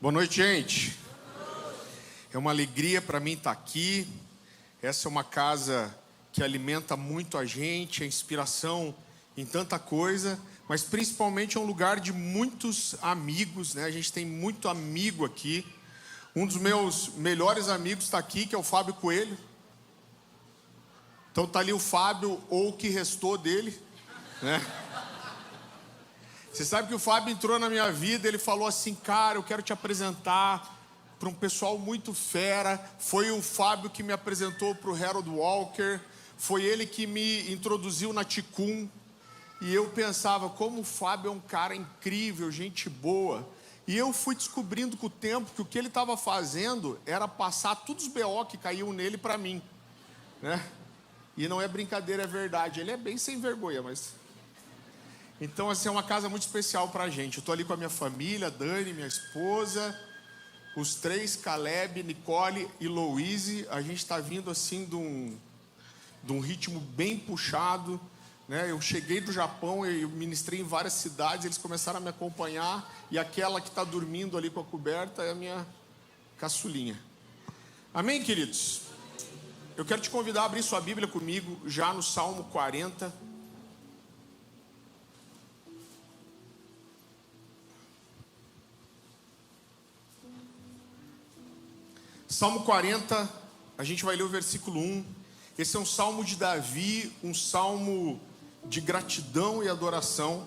Boa noite, gente. É uma alegria para mim estar aqui. Essa é uma casa que alimenta muito a gente, é inspiração em tanta coisa, mas principalmente é um lugar de muitos amigos, né? A gente tem muito amigo aqui. Um dos meus melhores amigos está aqui, que é o Fábio Coelho. Então tá ali o Fábio, ou o que restou dele, né? Você sabe que o Fábio entrou na minha vida, ele falou assim: cara, eu quero te apresentar para um pessoal muito fera. Foi o Fábio que me apresentou para o Harold Walker, foi ele que me introduziu na Ticum. E eu pensava, como o Fábio é um cara incrível, gente boa. E eu fui descobrindo com o tempo que o que ele estava fazendo era passar todos os BO que caíam nele para mim, né? E não é brincadeira, é verdade. Ele é bem sem vergonha, mas... Então, assim, é uma casa muito especial pra gente. Eu tô ali com a minha família, Dani, minha esposa, os três, Caleb, Nicole e Louise. A gente tá vindo, assim, de um ritmo bem puxado, né? Eu cheguei do Japão, eu ministrei em várias cidades, eles começaram a me acompanhar, e aquela que tá dormindo ali com a coberta é a minha caçulinha. Amém, queridos? Eu quero te convidar a abrir sua Bíblia comigo, já no Salmo 40. Salmo 40, a gente vai ler o versículo 1. Esse é um salmo de Davi, um salmo de gratidão e adoração.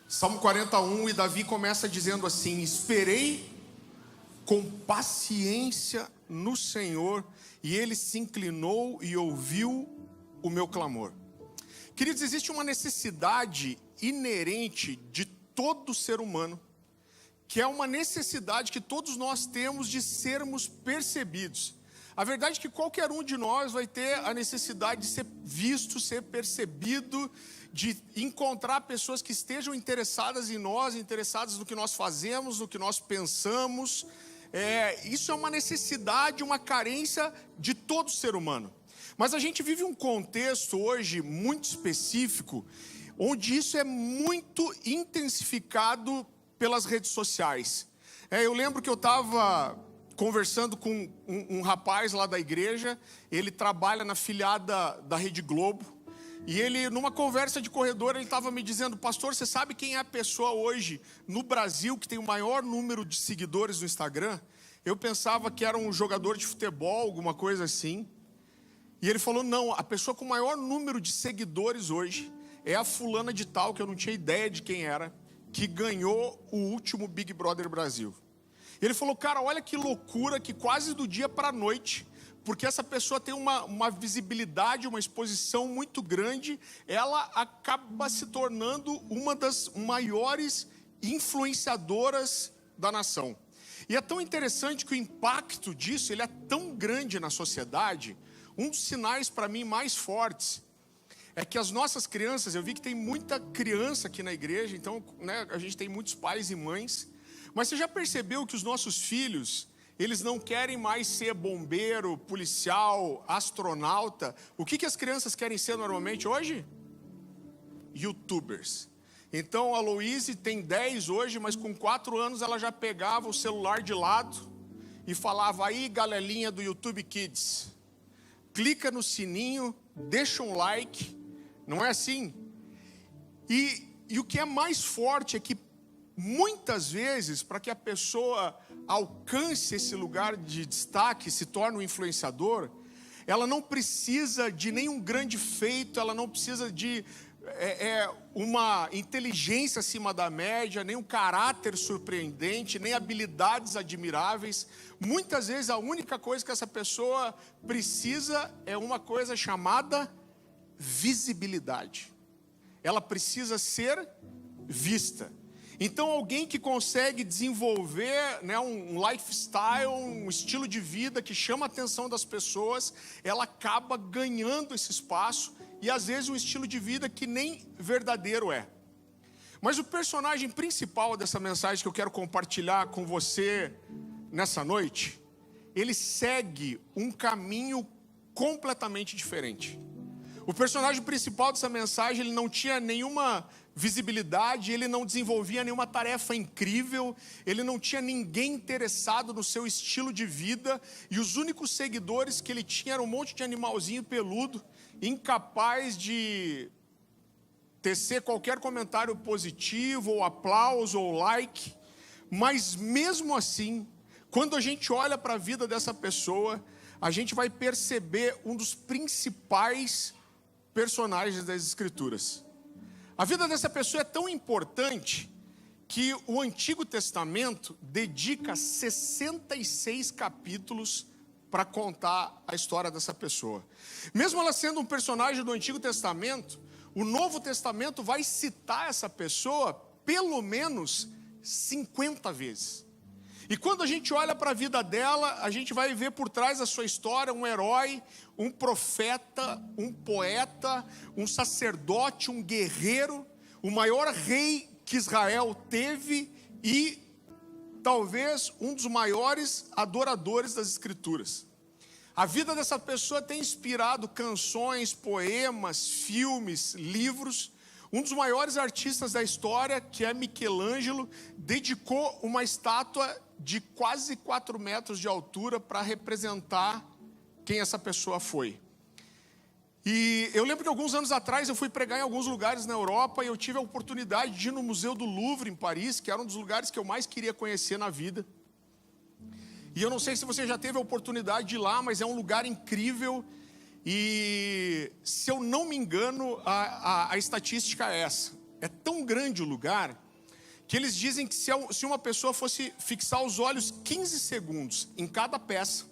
Salmo 41, e Davi começa dizendo assim: esperei com paciência no Senhor, e Ele se inclinou e ouviu o meu clamor. Queridos, existe uma necessidade inerente de todo ser humano, que é uma necessidade que todos nós temos de sermos percebidos. A verdade é que qualquer um de nós vai ter a necessidade de ser visto, ser percebido, de encontrar pessoas que estejam interessadas em nós, interessadas no que nós fazemos, no que nós pensamos. Isso é uma necessidade, uma carência de todo ser humano. Mas a gente vive um contexto hoje muito específico, onde isso é muito intensificado pelas redes sociais. Eu lembro que eu estava conversando com um rapaz lá da igreja, ele trabalha na filiada da Rede Globo, e ele, numa conversa de corredor, ele estava me dizendo: pastor, você sabe quem é a pessoa hoje no Brasil que tem o maior número de seguidores no Instagram? Eu pensava que era um jogador de futebol, alguma coisa assim. E ele falou: não, a pessoa com o maior número de seguidores hoje é a fulana de tal, que eu não tinha ideia de quem era, que ganhou o último Big Brother Brasil. Ele falou: cara, olha que loucura, que quase do dia para a noite, porque essa pessoa tem uma visibilidade, uma exposição muito grande, ela acaba se tornando uma das maiores influenciadoras da nação. E é tão interessante que o impacto disso, ele é tão grande na sociedade. Um dos sinais para mim mais fortes é que as nossas crianças, eu vi que tem muita criança aqui na igreja, então, né, a gente tem muitos pais e mães, mas você já percebeu que os nossos filhos, eles não querem mais ser bombeiro, policial, astronauta? O que as crianças querem ser normalmente hoje? YouTubers. Então a Louise tem 10 hoje, mas com 4 anos ela já pegava o celular de lado e falava: aí, galerinha do YouTube Kids, clica no sininho, deixa um like. Não é assim? E o que é mais forte é que muitas vezes, para que a pessoa alcance esse lugar de destaque, se torne um influenciador, ela não precisa de nenhum grande feito, ela não precisa de uma inteligência acima da média, nem um caráter surpreendente, nem habilidades admiráveis. Muitas vezes a única coisa que essa pessoa precisa é uma coisa chamada visibilidade. Ela precisa ser vista. Então alguém que consegue desenvolver, né, um lifestyle, um estilo de vida que chama a atenção das pessoas, ela acaba ganhando esse espaço, e às vezes um estilo de vida que nem verdadeiro é. Mas o personagem principal dessa mensagem que eu quero compartilhar com você nessa noite, ele segue um caminho completamente diferente. O personagem principal dessa mensagem, ele não tinha nenhuma visibilidade, ele não desenvolvia nenhuma tarefa incrível, ele não tinha ninguém interessado no seu estilo de vida, e os únicos seguidores que ele tinha eram um monte de animalzinho peludo, incapaz de tecer qualquer comentário positivo, ou aplauso, ou like. Mas mesmo assim, quando a gente olha para a vida dessa pessoa, a gente vai perceber um dos principais personagens das Escrituras. A vida dessa pessoa é tão importante que o Antigo Testamento dedica 66 capítulos para contar a história dessa pessoa. Mesmo ela sendo um personagem do Antigo Testamento, o Novo Testamento vai citar essa pessoa pelo menos 50 vezes. E quando a gente olha para a vida dela, a gente vai ver por trás da sua história um herói, um profeta, um poeta, um sacerdote, um guerreiro, o maior rei que Israel teve e talvez um dos maiores adoradores das Escrituras. A vida dessa pessoa tem inspirado canções, poemas, filmes, livros. Um dos maiores artistas da história, que é Michelangelo, dedicou uma estátua de quase 4 metros de altura para representar quem essa pessoa foi. E eu lembro que alguns anos atrás eu fui pregar em alguns lugares na Europa e eu tive a oportunidade de ir no Museu do Louvre, em Paris, que era um dos lugares que eu mais queria conhecer na vida. E eu não sei se você já teve a oportunidade de ir lá, mas é um lugar incrível. E se eu não me engano, a estatística é essa. É tão grande o lugar que eles dizem que se uma pessoa fosse fixar os olhos 15 segundos em cada peça,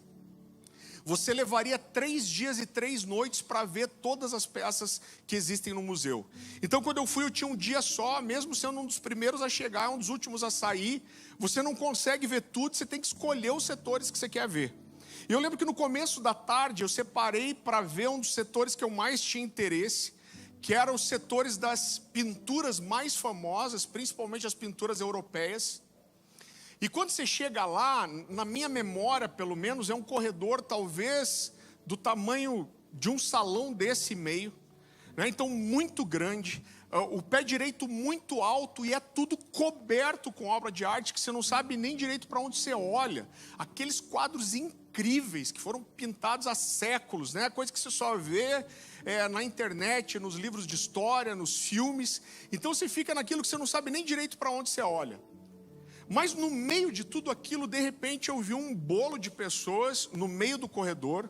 você levaria 3 dias e 3 noites para ver todas as peças que existem no museu. Então, quando eu fui, eu tinha um dia só, mesmo sendo um dos primeiros a chegar, um dos últimos a sair. Você não consegue ver tudo, você tem que escolher os setores que você quer ver. E eu lembro que no começo da tarde eu separei para ver um dos setores que eu mais tinha interesse, que eram os setores das pinturas mais famosas, principalmente as pinturas europeias. E quando você chega lá, na minha memória pelo menos, é um corredor talvez do tamanho de um salão desse meio, né? Então muito grande, o pé direito muito alto e é tudo coberto com obra de arte que você não sabe nem direito para onde você olha. Aqueles quadros incríveis que foram pintados há séculos, né? Coisa que você só vê na internet, nos livros de história, nos filmes. Então você fica naquilo que você não sabe nem direito para onde você olha. Mas no meio de tudo aquilo, de repente eu vi um bolo de pessoas no meio do corredor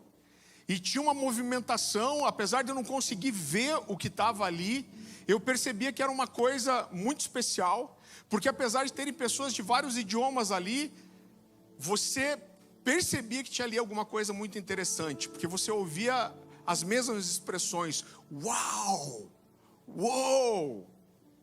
e tinha uma movimentação, apesar de eu não conseguir ver o que estava ali, eu percebia que era uma coisa muito especial, porque apesar de terem pessoas de vários idiomas ali, você percebia que tinha ali alguma coisa muito interessante, porque você ouvia as mesmas expressões, uau, uou,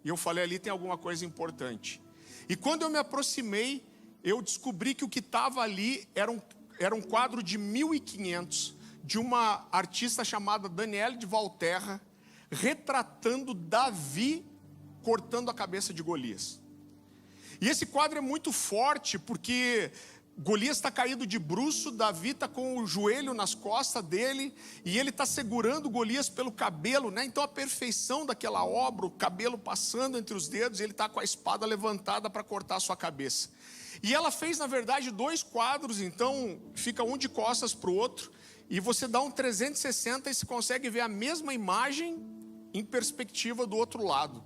e eu falei, ali tem alguma coisa importante. E quando eu me aproximei, eu descobri que o que estava ali era um quadro de 1500, de uma artista chamada Danielle de Valterra, retratando Davi cortando a cabeça de Golias. E esse quadro é muito forte, porque Golias está caído de bruço, Davi está com o joelho nas costas dele, e ele está segurando Golias pelo cabelo, né? Então a perfeição daquela obra, o cabelo passando entre os dedos, e ele está com a espada levantada para cortar a sua cabeça. E ela fez, na verdade, 2 quadros, então fica um de costas para o outro, e você dá um 360 e você consegue ver a mesma imagem em perspectiva do outro lado.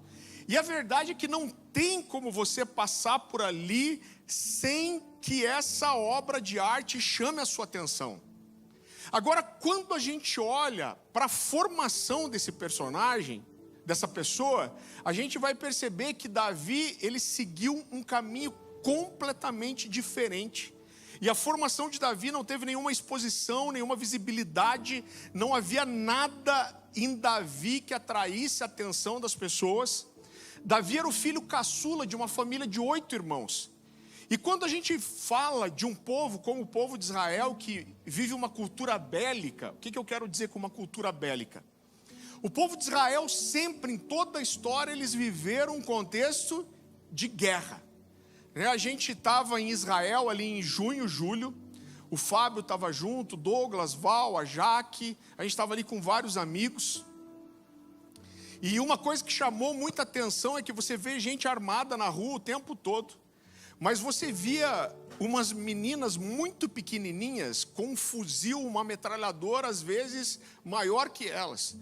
E a verdade é que não tem como você passar por ali sem que essa obra de arte chame a sua atenção. Agora, quando a gente olha para a formação desse personagem, dessa pessoa, a gente vai perceber que Davi, ele seguiu um caminho completamente diferente. E a formação de Davi não teve nenhuma exposição, nenhuma visibilidade, não havia nada em Davi que atraísse a atenção das pessoas. Davi era o filho caçula de uma família de 8 irmãos. E quando a gente fala de um povo como o povo de Israel, que vive uma cultura bélica, o que eu quero dizer com uma cultura bélica? O povo de Israel sempre, em toda a história, eles viveram um contexto de guerra. A gente estava em Israel ali em junho, julho, o Fábio estava junto, Douglas, Val, a Jaque, a gente estava ali com vários amigos. E uma coisa que chamou muita atenção é que você vê gente armada na rua o tempo todo, mas você via umas meninas muito pequenininhas com um fuzil, uma metralhadora às vezes maior que elas,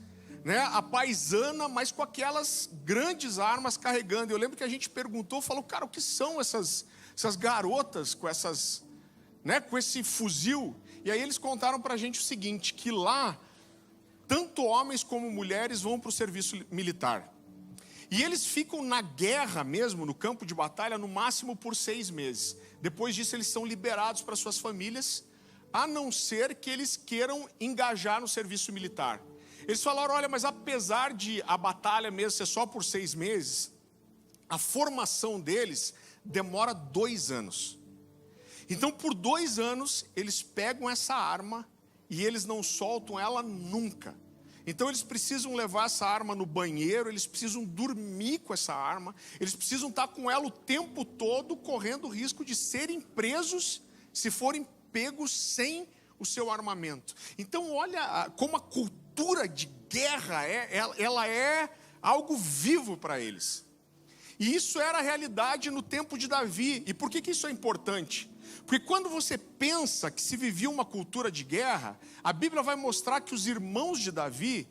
né? A paisana, mas com aquelas grandes armas carregando. Eu lembro que a gente perguntou, falou, cara, o que são essas garotas com essas, né, com esse fuzil? E aí eles contaram para a gente o seguinte, que lá tanto homens como mulheres vão para o serviço militar. E eles ficam na guerra mesmo, no campo de batalha, no máximo por 6 meses. Depois disso eles são liberados para suas famílias, a não ser que eles queiram engajar no serviço militar. Eles falaram, olha, mas apesar de a batalha mesmo ser só por 6 meses, a formação deles demora 2 anos. Então por 2 anos eles pegam essa arma e eles não soltam ela nunca. Então eles precisam levar essa arma no banheiro, eles precisam dormir com essa arma, eles precisam estar com ela o tempo todo, correndo o risco de serem presos se forem pegos sem o seu armamento. Então olha como a cultura de guerra ela é algo vivo para eles. E isso era a realidade no tempo de Davi. E por que isso é importante? Porque quando você pensa que se vivia uma cultura de guerra, a Bíblia vai mostrar que os irmãos de Davi,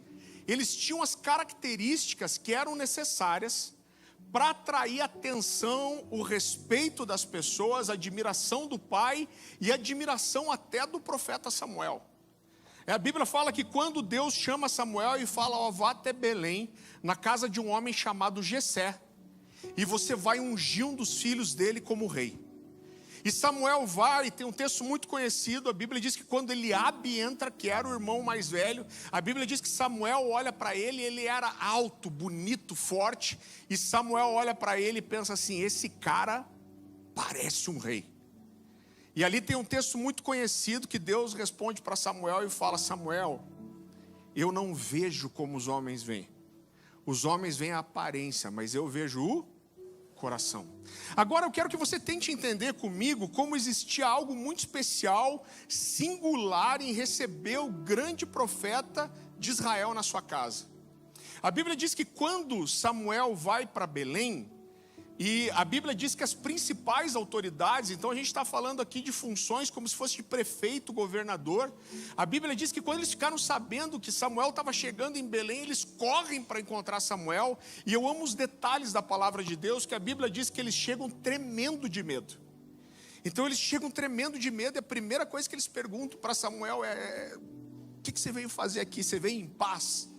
eles tinham as características que eram necessárias para atrair a atenção, o respeito das pessoas, a admiração do pai e a admiração até do profeta Samuel. A Bíblia fala que quando Deus chama Samuel e fala, ó, vá até Belém, na casa de um homem chamado Jessé, e você vai ungir um dos filhos dele como rei. E Samuel vai, e tem um texto muito conhecido, a Bíblia diz que quando Eliabe entra, que era o irmão mais velho, a Bíblia diz que Samuel olha para ele, ele era alto, bonito, forte, e Samuel olha para ele e pensa assim, esse cara parece um rei. E ali tem um texto muito conhecido que Deus responde para Samuel e fala, Samuel, eu não vejo como os homens veem. Os homens veem a aparência, mas eu vejo o coração. Agora eu quero que você tente entender comigo como existia algo muito especial, singular em receber o grande profeta de Israel na sua casa. A Bíblia diz que quando Samuel vai para Belém, e a Bíblia diz que as principais autoridades, então a gente está falando aqui de funções como se fosse de prefeito, governador. A Bíblia diz que quando eles ficaram sabendo que Samuel estava chegando em Belém, eles correm para encontrar Samuel. E eu amo os detalhes da palavra de Deus, que a Bíblia diz que eles chegam tremendo de medo. Então eles chegam tremendo de medo e a primeira coisa que eles perguntam para Samuel é, o que você veio fazer aqui? Você veio em paz?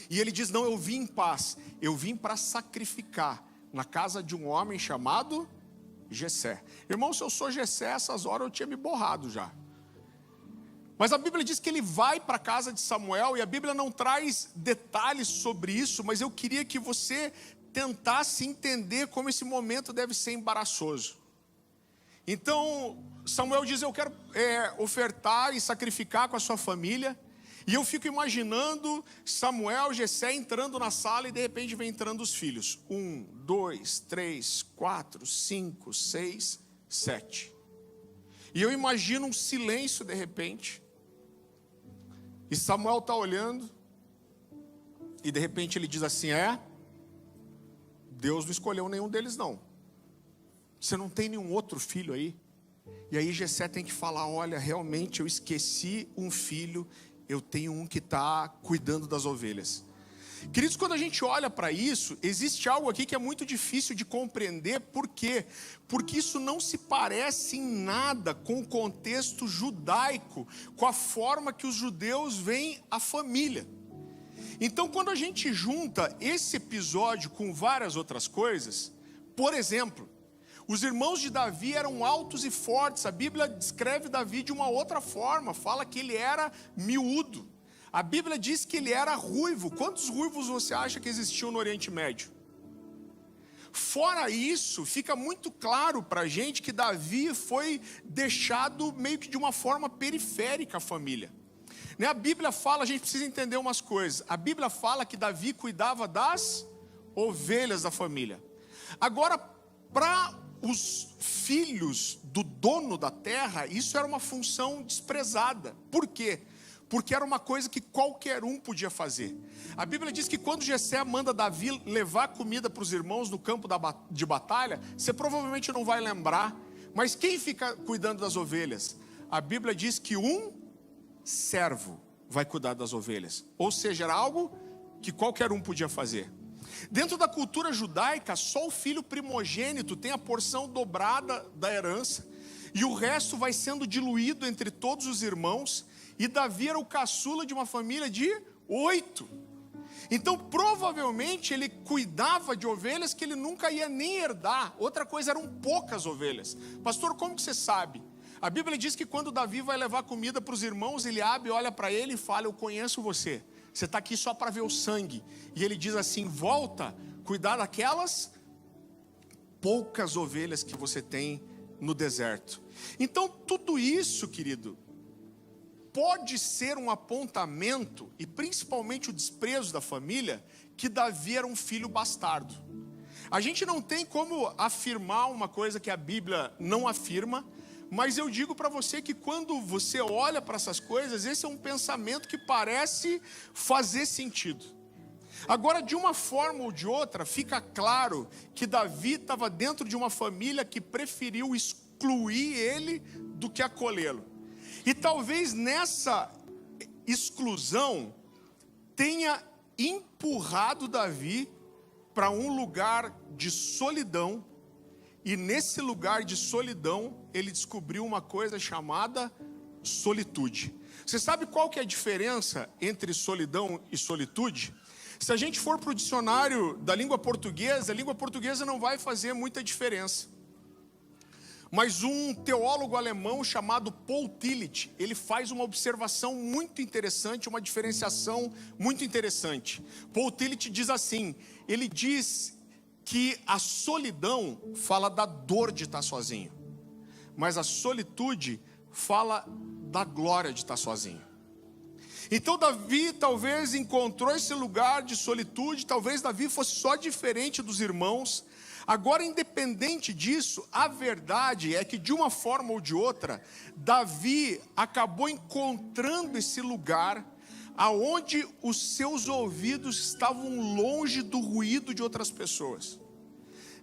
E ele diz, não, eu vim em paz, eu vim para sacrificar na casa de um homem chamado Jessé. Irmão, se eu sou Jessé, essas horas eu tinha me borrado já. Mas a Bíblia diz que ele vai para a casa de Samuel, e a Bíblia não traz detalhes sobre isso, mas eu queria que você tentasse entender como esse momento deve ser embaraçoso. Então, Samuel diz, eu quero ofertar e sacrificar com a sua família. E eu fico imaginando Samuel, Jessé entrando na sala e de repente vem entrando os filhos. 1, 2, 3, 4, 5, 6, 7. E eu imagino um silêncio de repente. E Samuel está olhando. E de repente ele diz assim, Deus não escolheu nenhum deles não. Você não tem nenhum outro filho aí? E aí Jessé tem que falar, olha, realmente eu esqueci um filho. Eu tenho um que está cuidando das ovelhas. Queridos, quando a gente olha para isso, existe algo aqui que é muito difícil de compreender. Por quê? Porque isso não se parece em nada com o contexto judaico, com a forma que os judeus veem a família. Então, quando a gente junta esse episódio com várias outras coisas, por exemplo, os irmãos de Davi eram altos e fortes. A Bíblia descreve Davi de uma outra forma. Fala que ele era miúdo. A Bíblia diz que ele era ruivo. Quantos ruivos você acha que existiam no Oriente Médio? Fora isso, fica muito claro para a gente que Davi foi deixado meio que de uma forma periférica à família. A Bíblia fala, a gente precisa entender umas coisas. A Bíblia fala que Davi cuidava das ovelhas da família. Agora, para os filhos do dono da terra, isso era uma função desprezada. Por quê? porque era uma coisa que qualquer um podia fazer. A Bíblia diz que quando Jessé manda Davi levar comida para os irmãos no campo de batalha, você provavelmente não vai lembrar, mas quem fica cuidando das ovelhas? A Bíblia diz que um servo vai cuidar das ovelhas, ou seja, era algo que qualquer um podia fazer. Dentro da cultura judaica, só o filho primogênito tem a porção dobrada da herança, e o resto vai sendo diluído entre todos os irmãos, e Davi era o caçula de uma família de 8. Então provavelmente ele cuidava de ovelhas que ele nunca ia nem herdar. Outra coisa, eram poucas ovelhas. Pastor, como que você sabe? A Bíblia diz que quando Davi vai levar comida para os irmãos, Eliabe olha para ele e fala: eu conheço você, você está aqui só para ver o sangue. E ele diz assim: volta, cuidar daquelas poucas ovelhas que você tem no deserto. Então tudo isso, querido, pode ser um apontamento, e principalmente o desprezo da família, que Davi era um filho bastardo. A gente não tem como afirmar uma coisa que a Bíblia não afirma, mas eu digo para você que quando você olha para essas coisas, esse é um pensamento que parece fazer sentido. Agora, de uma forma ou de outra, fica claro que Davi estava dentro de uma família que preferiu excluir ele do que acolhê-lo. E talvez nessa exclusão tenha empurrado Davi para um lugar de solidão, e nesse lugar de solidão ele descobriu uma coisa chamada solitude. Você sabe qual que é a diferença entre solidão e solitude? Se a gente for para o dicionário da língua portuguesa, a língua portuguesa não vai fazer muita diferença. Mas um teólogo alemão chamado Paul Tillich, ele faz uma observação muito interessante, uma diferenciação muito interessante. Paul Tillich diz assim, ele diz que a solidão fala da dor de estar sozinho, mas a solitude fala da glória de estar sozinho. Então Davi talvez encontrou esse lugar de solitude, talvez Davi fosse só diferente dos irmãos. Agora, independente disso, a verdade é que de uma forma ou de outra, Davi acabou encontrando esse lugar aonde os seus ouvidos estavam longe do ruído de outras pessoas.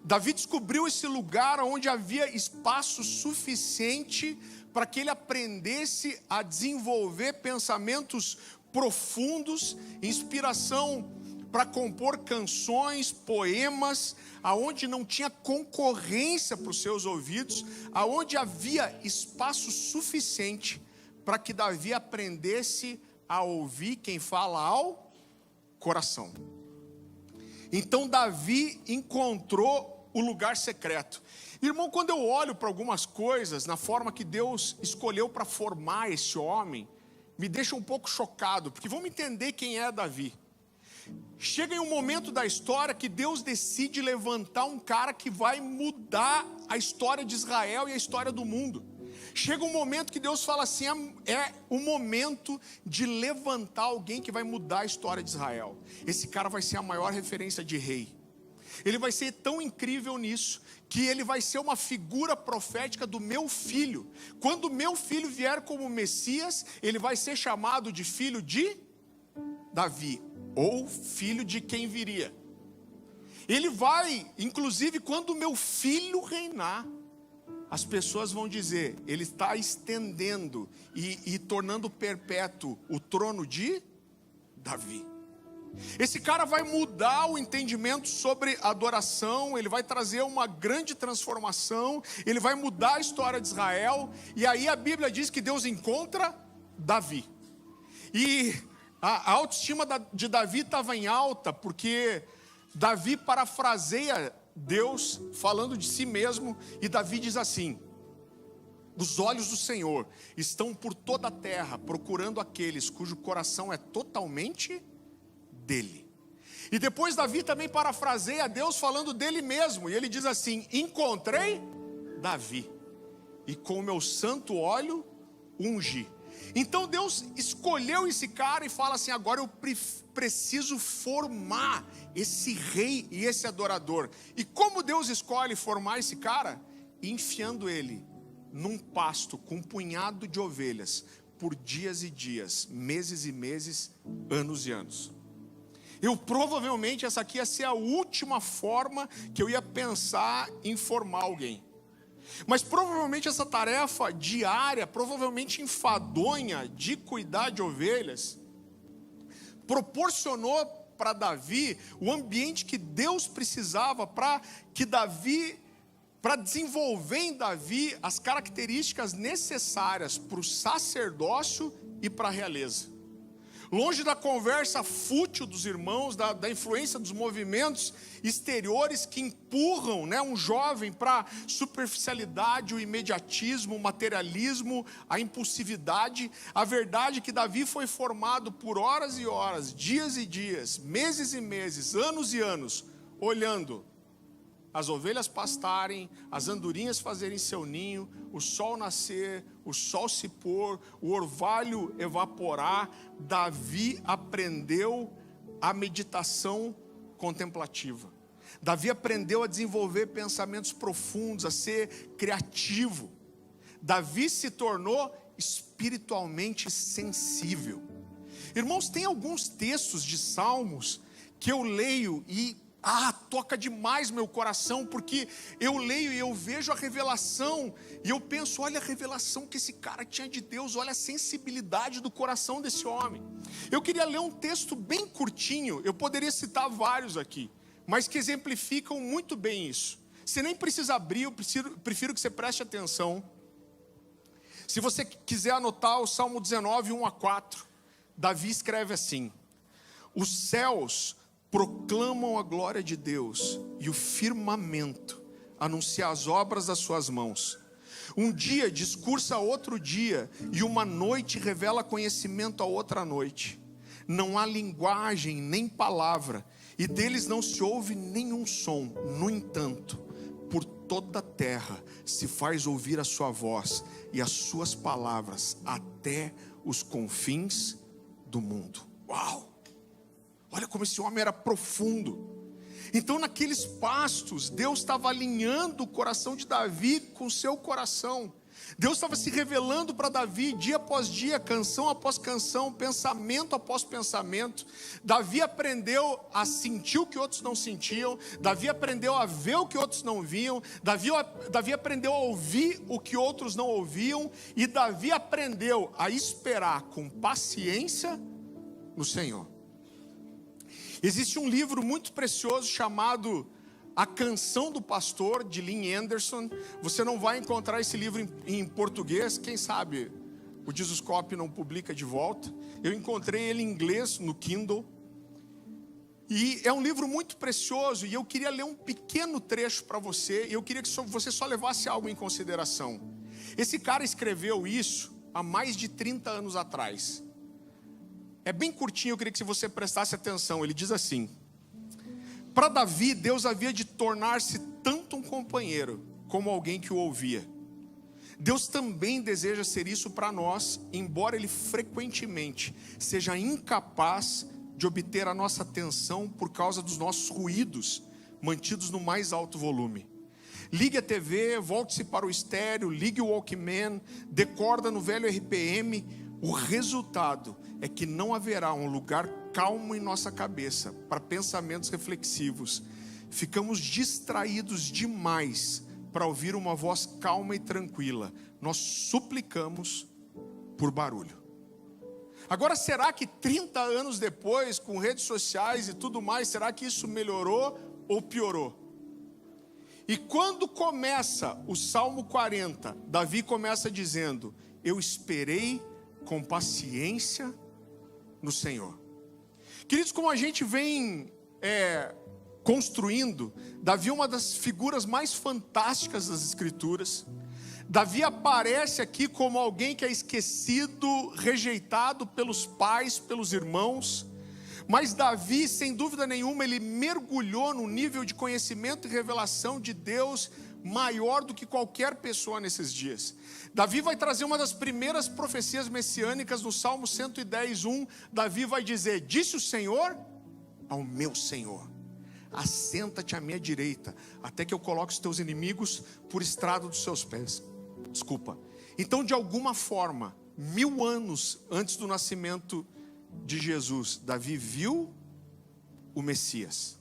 Davi descobriu esse lugar onde havia espaço suficiente para que ele aprendesse a desenvolver pensamentos profundos, inspiração para compor canções, poemas, aonde não tinha concorrência para os seus ouvidos, aonde havia espaço suficiente para que Davi aprendesse a ouvir quem fala ao coração. Então Davi encontrou o lugar secreto. Irmão, quando eu olho para algumas coisas, na forma que Deus escolheu para formar esse homem, me deixa um pouco chocado, porque vamos entender quem é Davi. Chega em um momento da história que Deus decide levantar um cara que vai mudar a história de Israel e a história do mundo. Chega um momento que Deus fala assim, é o momento de levantar alguém que vai mudar a história de Israel. Esse cara vai ser a maior referência de rei. Ele vai ser tão incrível nisso, que ele vai ser uma figura profética do meu filho. Quando meu filho vier como Messias, ele vai ser chamado de filho de Davi, ou filho de quem viria. Ele vai, inclusive quando meu filho reinar, as pessoas vão dizer, ele está estendendo e tornando perpétuo o trono de Davi. Esse cara vai mudar o entendimento sobre adoração, ele vai trazer uma grande transformação, ele vai mudar a história de Israel, e aí a Bíblia diz que Deus encontra Davi. E a autoestima de Davi estava em alta, porque Davi parafraseia Deus falando de si mesmo, e Davi diz assim: os olhos do Senhor estão por toda a terra, procurando aqueles cujo coração é totalmente dele. E depois Davi também parafraseia Deus falando dele mesmo, e ele diz assim: encontrei Davi, e com o meu santo óleo ungi. Então Deus escolheu esse cara e fala assim: agora eu preciso formar esse rei e esse adorador. E como Deus escolhe formar esse cara? Enfiando ele num pasto com um punhado de ovelhas, por dias e dias, meses e meses, anos e anos. Provavelmente essa aqui ia ser a última forma que eu ia pensar em formar alguém. Mas provavelmente essa tarefa diária, provavelmente enfadonha de cuidar de ovelhas, proporcionou para Davi o ambiente que Deus precisava para desenvolver em Davi as características necessárias para o sacerdócio e para a realeza. Longe da conversa fútil dos irmãos, da influência dos movimentos exteriores que empurram, um jovem para a superficialidade, o imediatismo, o materialismo, a impulsividade. A verdade é que Davi foi formado por horas e horas, dias e dias, meses e meses, anos e anos, olhando as ovelhas pastarem, as andorinhas fazerem seu ninho, o sol nascer, o sol se pôr, o orvalho evaporar. Davi aprendeu a meditação contemplativa. Davi aprendeu a desenvolver pensamentos profundos, a ser criativo. Davi se tornou espiritualmente sensível. Irmãos, tem alguns textos de Salmos que eu leio e toca demais meu coração, porque eu leio e eu vejo a revelação, e eu penso, olha a revelação que esse cara tinha de Deus, olha a sensibilidade do coração desse homem. Eu queria ler um texto bem curtinho, eu poderia citar vários aqui, mas que exemplificam muito bem isso. Você nem precisa abrir, eu prefiro que você preste atenção. Se você quiser anotar o Salmo 19, 1-4, Davi escreve assim: os céus proclamam a glória de Deus, e o firmamento anuncia as obras das suas mãos. Um dia discursa a outro dia, e uma noite revela conhecimento a outra noite. Não há linguagem nem palavra, e deles não se ouve nenhum som. No entanto, por toda a terra se faz ouvir a sua voz, e as suas palavras até os confins do mundo. Uau! Olha como esse homem era profundo. Então naqueles pastos, Deus estava alinhando o coração de Davi com o seu coração. Deus estava se revelando para Davi dia após dia, canção após canção, pensamento após pensamento. Davi aprendeu a sentir o que outros não sentiam. Davi aprendeu a ver o que outros não viam. Davi aprendeu a ouvir o que outros não ouviam. E Davi aprendeu a esperar com paciência no Senhor. Existe um livro muito precioso chamado A Canção do Pastor, de Lynn Anderson. Você não vai encontrar esse livro em português, quem sabe o Jesuscope não publica de volta. Eu encontrei ele em inglês no Kindle. E é um livro muito precioso, e eu queria ler um pequeno trecho para você, e eu queria que você só levasse algo em consideração. Esse cara escreveu isso há mais de 30 anos atrás. É bem curtinho, eu queria que você prestasse atenção. Ele diz assim: para Davi, Deus havia de tornar-se tanto um companheiro como alguém que o ouvia. Deus também deseja ser isso para nós, embora Ele frequentemente seja incapaz de obter a nossa atenção por causa dos nossos ruídos, mantidos no mais alto volume. Ligue a TV, volte-se para o estéreo, ligue o Walkman, decorda no velho RPM. O resultado é que não haverá um lugar calmo em nossa cabeça para pensamentos reflexivos. Ficamos distraídos demais para ouvir uma voz calma e tranquila. Nós suplicamos por barulho. Agora, será que 30 anos depois, com redes sociais e tudo mais, será que isso melhorou ou piorou? E quando começa o Salmo 40, Davi começa dizendo: eu esperei com paciência no Senhor. Queridos, como a gente vem construindo, Davi é uma das figuras mais fantásticas das Escrituras. Davi aparece aqui como alguém que é esquecido, rejeitado pelos pais, pelos irmãos. Mas Davi, sem dúvida nenhuma, ele mergulhou no nível de conhecimento e revelação de Deus maior do que qualquer pessoa nesses dias. Davi vai trazer uma das primeiras profecias messiânicas no Salmo 110:1. Davi vai dizer: disse o Senhor ao meu Senhor: assenta-te à minha direita, até que eu coloque os teus inimigos por estrado dos seus pés. Então, de alguma forma, 1000 anos antes do nascimento de Jesus, Davi viu o Messias.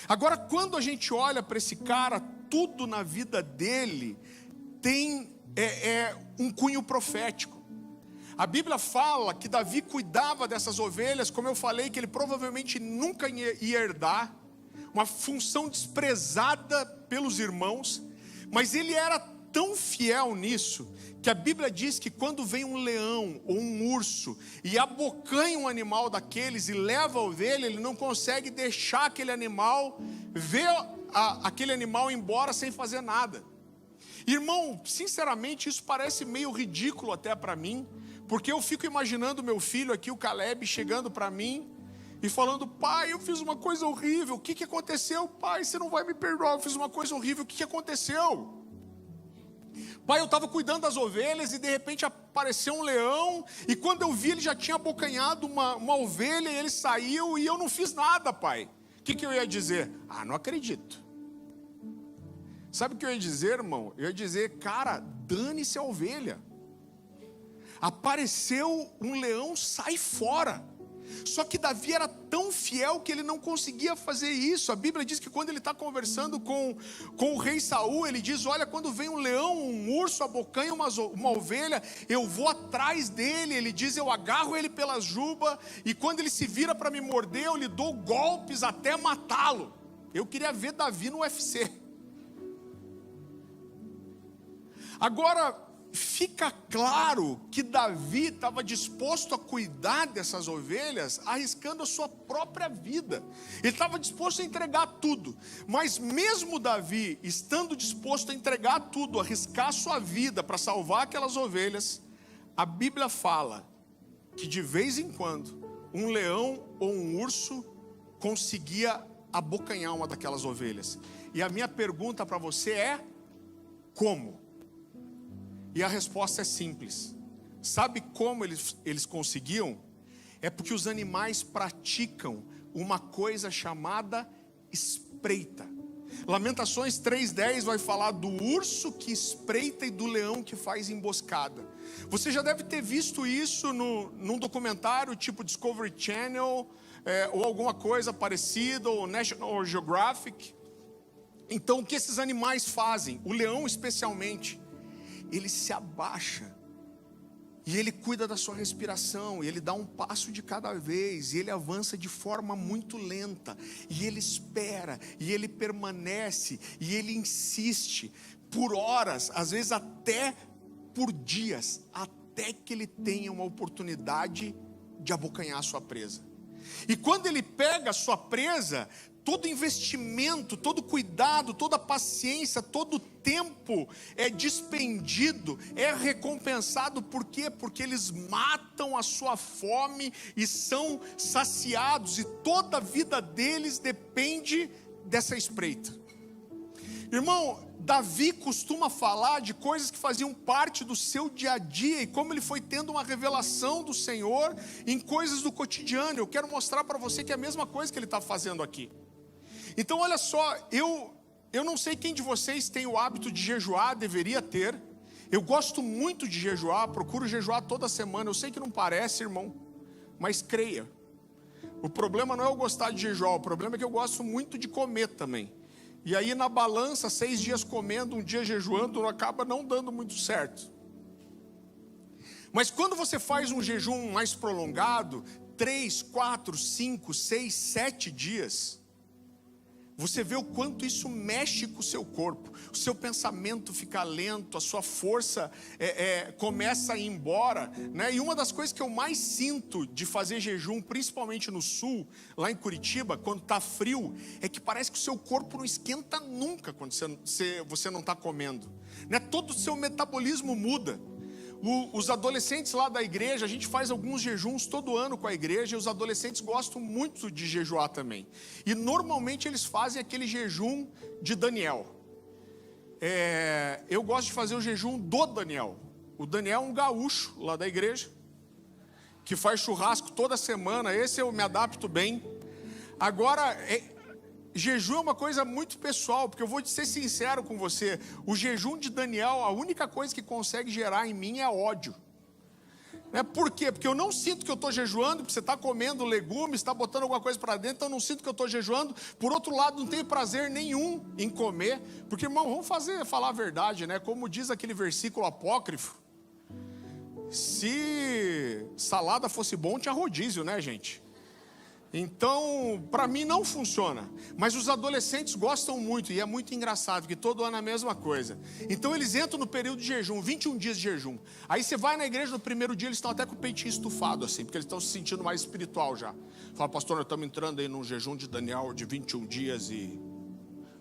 Agora, quando a gente olha para esse cara, tudo na vida dele tem um cunho profético. A Bíblia fala que Davi cuidava dessas ovelhas, como eu falei, que ele provavelmente nunca ia herdar, uma função desprezada pelos irmãos, mas ele era tão fiel nisso, que a Bíblia diz que quando vem um leão ou um urso e abocanha um animal daqueles e leva a ovelha, ele não consegue deixar aquele animal, ver aquele animal embora sem fazer nada. Irmão, sinceramente isso parece meio ridículo até para mim, porque eu fico imaginando meu filho aqui, o Caleb, chegando para mim e falando: pai, eu fiz uma coisa horrível, o que aconteceu? Pai, você não vai me perdoar, eu fiz uma coisa horrível, o que aconteceu? Pai, eu estava cuidando das ovelhas e de repente apareceu um leão, e quando eu vi ele já tinha abocanhado uma ovelha e ele saiu e eu não fiz nada, pai. O que eu ia dizer? Ah, não acredito. Sabe o que eu ia dizer, irmão? Eu ia dizer: cara, dane-se a ovelha. Apareceu um leão, sai fora. Só que Davi era tão fiel que ele não conseguia fazer isso. A Bíblia diz que quando ele está conversando com o rei Saul, ele diz: olha, quando vem um leão, um urso, abocanha uma ovelha, eu vou atrás dele. Ele diz: eu agarro ele pela juba, e quando ele se vira para me morder, eu lhe dou golpes até matá-lo. Eu queria ver Davi no UFC. Agora, fica claro que Davi estava disposto a cuidar dessas ovelhas, arriscando a sua própria vida. Ele estava disposto a entregar tudo. Mas mesmo Davi estando disposto a entregar tudo, arriscar a sua vida para salvar aquelas ovelhas, a Bíblia fala que de vez em quando um leão ou um urso conseguia abocanhar uma daquelas ovelhas. E a minha pergunta para você é: como? E a resposta é simples. Sabe como eles conseguiam? É porque os animais praticam uma coisa chamada espreita. Lamentações 3:10 vai falar do urso que espreita e do leão que faz emboscada. Você já deve ter visto isso num documentário tipo Discovery Channel, ou alguma coisa parecida, ou National Geographic. Então, o que esses animais fazem? O leão especialmente, ele se abaixa e ele cuida da sua respiração, e ele dá um passo de cada vez, e ele avança de forma muito lenta, e ele espera, e ele permanece, e ele insiste por horas, às vezes até por dias, até que ele tenha uma oportunidade de abocanhar a sua presa. E quando ele pega a sua presa, todo investimento, todo cuidado, toda paciência, todo tempo é dispendido, é recompensado. Por quê? Porque eles matam a sua fome e são saciados, e toda a vida deles depende dessa espreita. Irmão, Davi costuma falar de coisas que faziam parte do seu dia a dia, e como ele foi tendo uma revelação do Senhor em coisas do cotidiano. Eu quero mostrar para você que é a mesma coisa que ele está fazendo aqui. Então olha só, eu não sei quem de vocês tem o hábito de jejuar, deveria ter. Eu gosto muito de jejuar, procuro jejuar toda semana. Eu sei que não parece, irmão, mas creia. O problema não é eu gostar de jejuar, o problema é que eu gosto muito de comer também. E aí na balança, 6 dias comendo, 1 dia jejuando, acaba não dando muito certo. Mas quando você faz um jejum mais prolongado, 3, 4, 5, 6, 7 dias... você vê o quanto isso mexe com o seu corpo. O seu pensamento fica lento, a sua força começa a ir embora, né? E uma das coisas que eu mais sinto de fazer jejum, principalmente no sul, lá em Curitiba, quando está frio, é que parece que o seu corpo não esquenta nunca quando você não está comendo, né? Todo o seu metabolismo muda. Os adolescentes lá da igreja, a gente faz alguns jejuns todo ano com a igreja, e os adolescentes gostam muito de jejuar também. E normalmente eles fazem aquele jejum de Daniel. Eu gosto de fazer o jejum do Daniel. O Daniel é um gaúcho lá da igreja, que faz churrasco toda semana. Esse eu me adapto bem. Agora, jejum é uma coisa muito pessoal, porque eu vou ser sincero com você. O jejum de Daniel, a única coisa que consegue gerar em mim é ódio. Né? Por quê? Porque eu não sinto que eu estou jejuando, porque você está comendo legumes, está botando alguma coisa para dentro, então eu não sinto que eu estou jejuando. Por outro lado, não tenho prazer nenhum em comer, porque, irmão, vamos falar a verdade, né? Como diz aquele versículo apócrifo, se salada fosse bom, tinha rodízio, né, gente? Então, para mim não funciona. Mas os adolescentes gostam muito, e é muito engraçado, que todo ano é a mesma coisa. Então eles entram no período de jejum, 21 dias de jejum. Aí você vai na igreja no primeiro dia, eles estão até com o peitinho estufado assim, porque eles estão se sentindo mais espiritual já. Fala, pastor, nós estamos entrando aí num jejum de Daniel de 21 dias e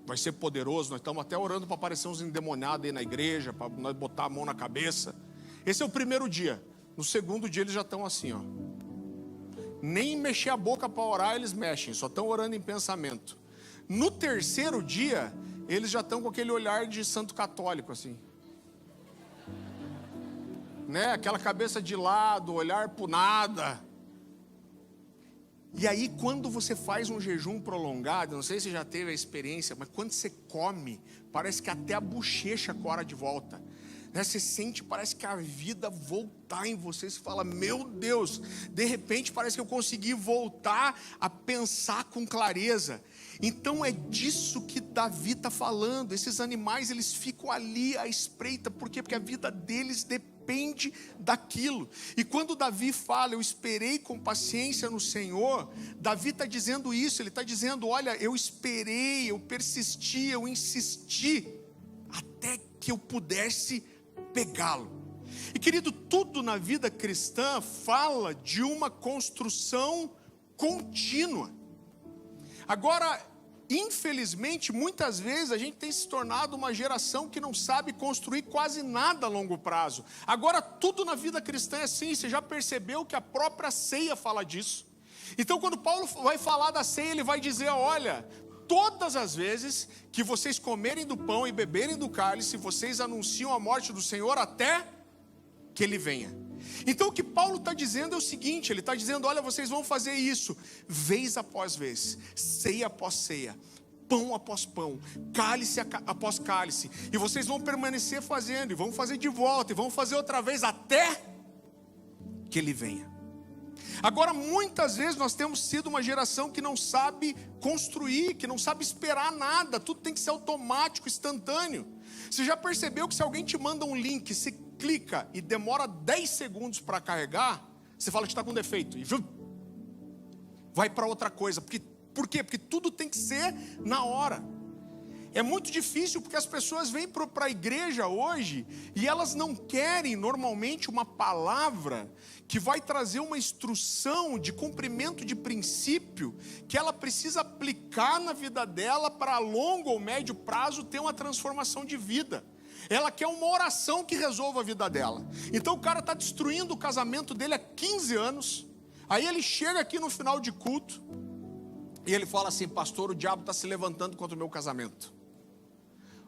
vai ser poderoso. Nós estamos até orando para aparecer uns endemoniados aí na igreja, para nós botar a mão na cabeça. Esse é o primeiro dia. No segundo dia eles já estão assim, ó. Nem mexer a boca para orar eles mexem, só estão orando em pensamento. No terceiro dia, eles já estão com aquele olhar de santo católico assim, né? Aquela cabeça de lado, olhar para nada. E aí quando você faz um jejum prolongado, não sei se você já teve a experiência, mas quando você come, parece que até a bochecha cora de volta. Né? Você sente, parece que a vida voltar em você. Você fala, meu Deus, de repente parece que eu consegui voltar a pensar com clareza. Então é disso que Davi está falando. Esses animais, eles ficam ali à espreita. Por quê? Porque a vida deles depende daquilo. E quando Davi fala, eu esperei com paciência no Senhor, Davi está dizendo isso. Ele está dizendo, olha, eu esperei, eu persisti, eu insisti, até que eu pudesse pegá-lo. E querido, tudo na vida cristã fala de uma construção contínua. Agora, infelizmente, muitas vezes a gente tem se tornado uma geração que não sabe construir quase nada a longo prazo. Agora, tudo na vida cristã é assim. Você já percebeu que a própria ceia fala disso? Então, quando Paulo vai falar da ceia, ele vai dizer, olha, todas as vezes que vocês comerem do pão e beberem do cálice, vocês anunciam a morte do Senhor até que Ele venha. Então o que Paulo está dizendo é o seguinte, ele está dizendo, olha, vocês vão fazer isso, vez após vez, ceia após ceia, pão após pão, cálice após cálice, e vocês vão permanecer fazendo, e vão fazer de volta, e vão fazer outra vez até que Ele venha. Agora, muitas vezes nós temos sido uma geração que não sabe construir, que não sabe esperar nada, tudo tem que ser automático, instantâneo. Você já percebeu que se alguém te manda um link, você clica e demora 10 segundos para carregar, você fala que está com defeito e vai para outra coisa. Por quê? Porque tudo tem que ser na hora. É muito difícil porque as pessoas vêm para a igreja hoje e elas não querem normalmente uma palavra que vai trazer uma instrução de cumprimento de princípio que ela precisa aplicar na vida dela para a longo ou médio prazo ter uma transformação de vida. Ela quer uma oração que resolva a vida dela. Então o cara está destruindo o casamento dele há 15 anos. Aí ele chega aqui no final de culto e ele fala assim, pastor, o diabo está se levantando contra o meu casamento.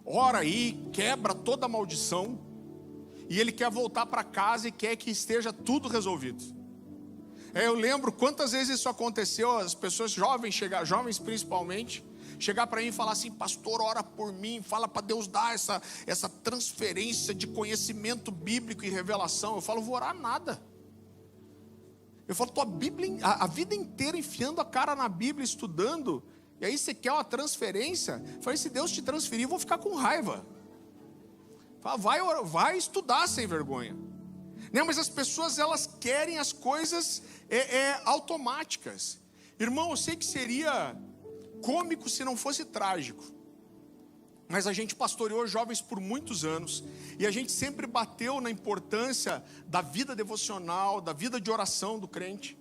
Ora aí, quebra toda a maldição, e ele quer voltar para casa e quer que esteja tudo resolvido. Eu lembro quantas vezes isso aconteceu, as pessoas jovens principalmente, chegar para mim e falar assim, pastor, ora por mim, fala para Deus dar essa transferência de conhecimento bíblico e revelação. Eu falo, vou orar nada. Eu falo, tua Bíblia, a vida inteira enfiando a cara na Bíblia, estudando, e aí você quer uma transferência? Eu falei, se Deus te transferir, eu vou ficar com raiva. Vai estudar sem vergonha. Não, mas as pessoas, elas querem as coisas automáticas. Irmão, eu sei que seria cômico se não fosse trágico. Mas a gente pastoreou jovens por muitos anos. E a gente sempre bateu na importância da vida devocional, da vida de oração do crente.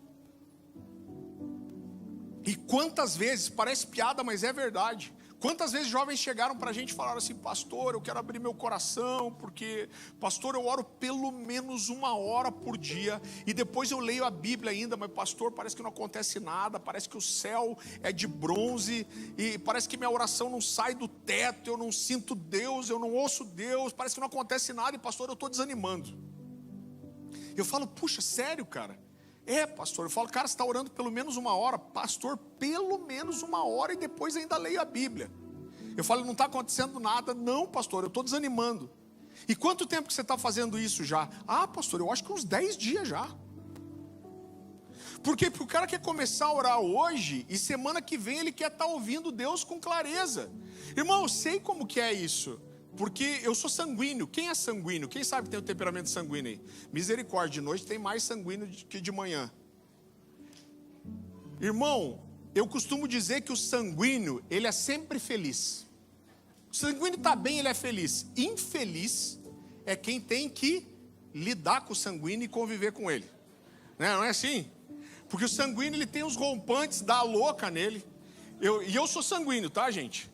E quantas vezes, parece piada, mas é verdade. Quantas vezes jovens chegaram para a gente e falaram assim, pastor, eu quero abrir meu coração, porque, pastor, eu oro pelo menos 1 hora por dia, e depois eu leio a Bíblia ainda, mas pastor, parece que não acontece nada, parece que o céu é de bronze, e parece que minha oração não sai do teto, eu não sinto Deus, eu não ouço Deus, parece que não acontece nada, e pastor, eu estou desanimando. Eu falo, puxa, sério, cara? Pastor, eu falo, cara, você está orando pelo menos 1 hora, pastor, pelo menos 1 hora e depois ainda leio a Bíblia. Eu falo, não está acontecendo nada, não, pastor, eu estou desanimando. E quanto tempo que você está fazendo isso já? Ah, pastor, eu acho que uns 10 dias já. Por quê? Porque o cara quer começar a orar hoje e semana que vem ele quer estar ouvindo Deus com clareza. Irmão, eu sei como que é isso. Porque eu sou sanguíneo. Quem é sanguíneo? Quem sabe que tem o temperamento sanguíneo aí? Misericórdia, de noite tem mais sanguíneo que de manhã. Irmão, eu costumo dizer que o sanguíneo, ele é sempre feliz. O sanguíneo está bem, ele é feliz. Infeliz é quem tem que lidar com o sanguíneo e conviver com ele. Não é assim? Porque o sanguíneo, ele tem os rompantes da louca nele. E eu sou sanguíneo, tá, gente?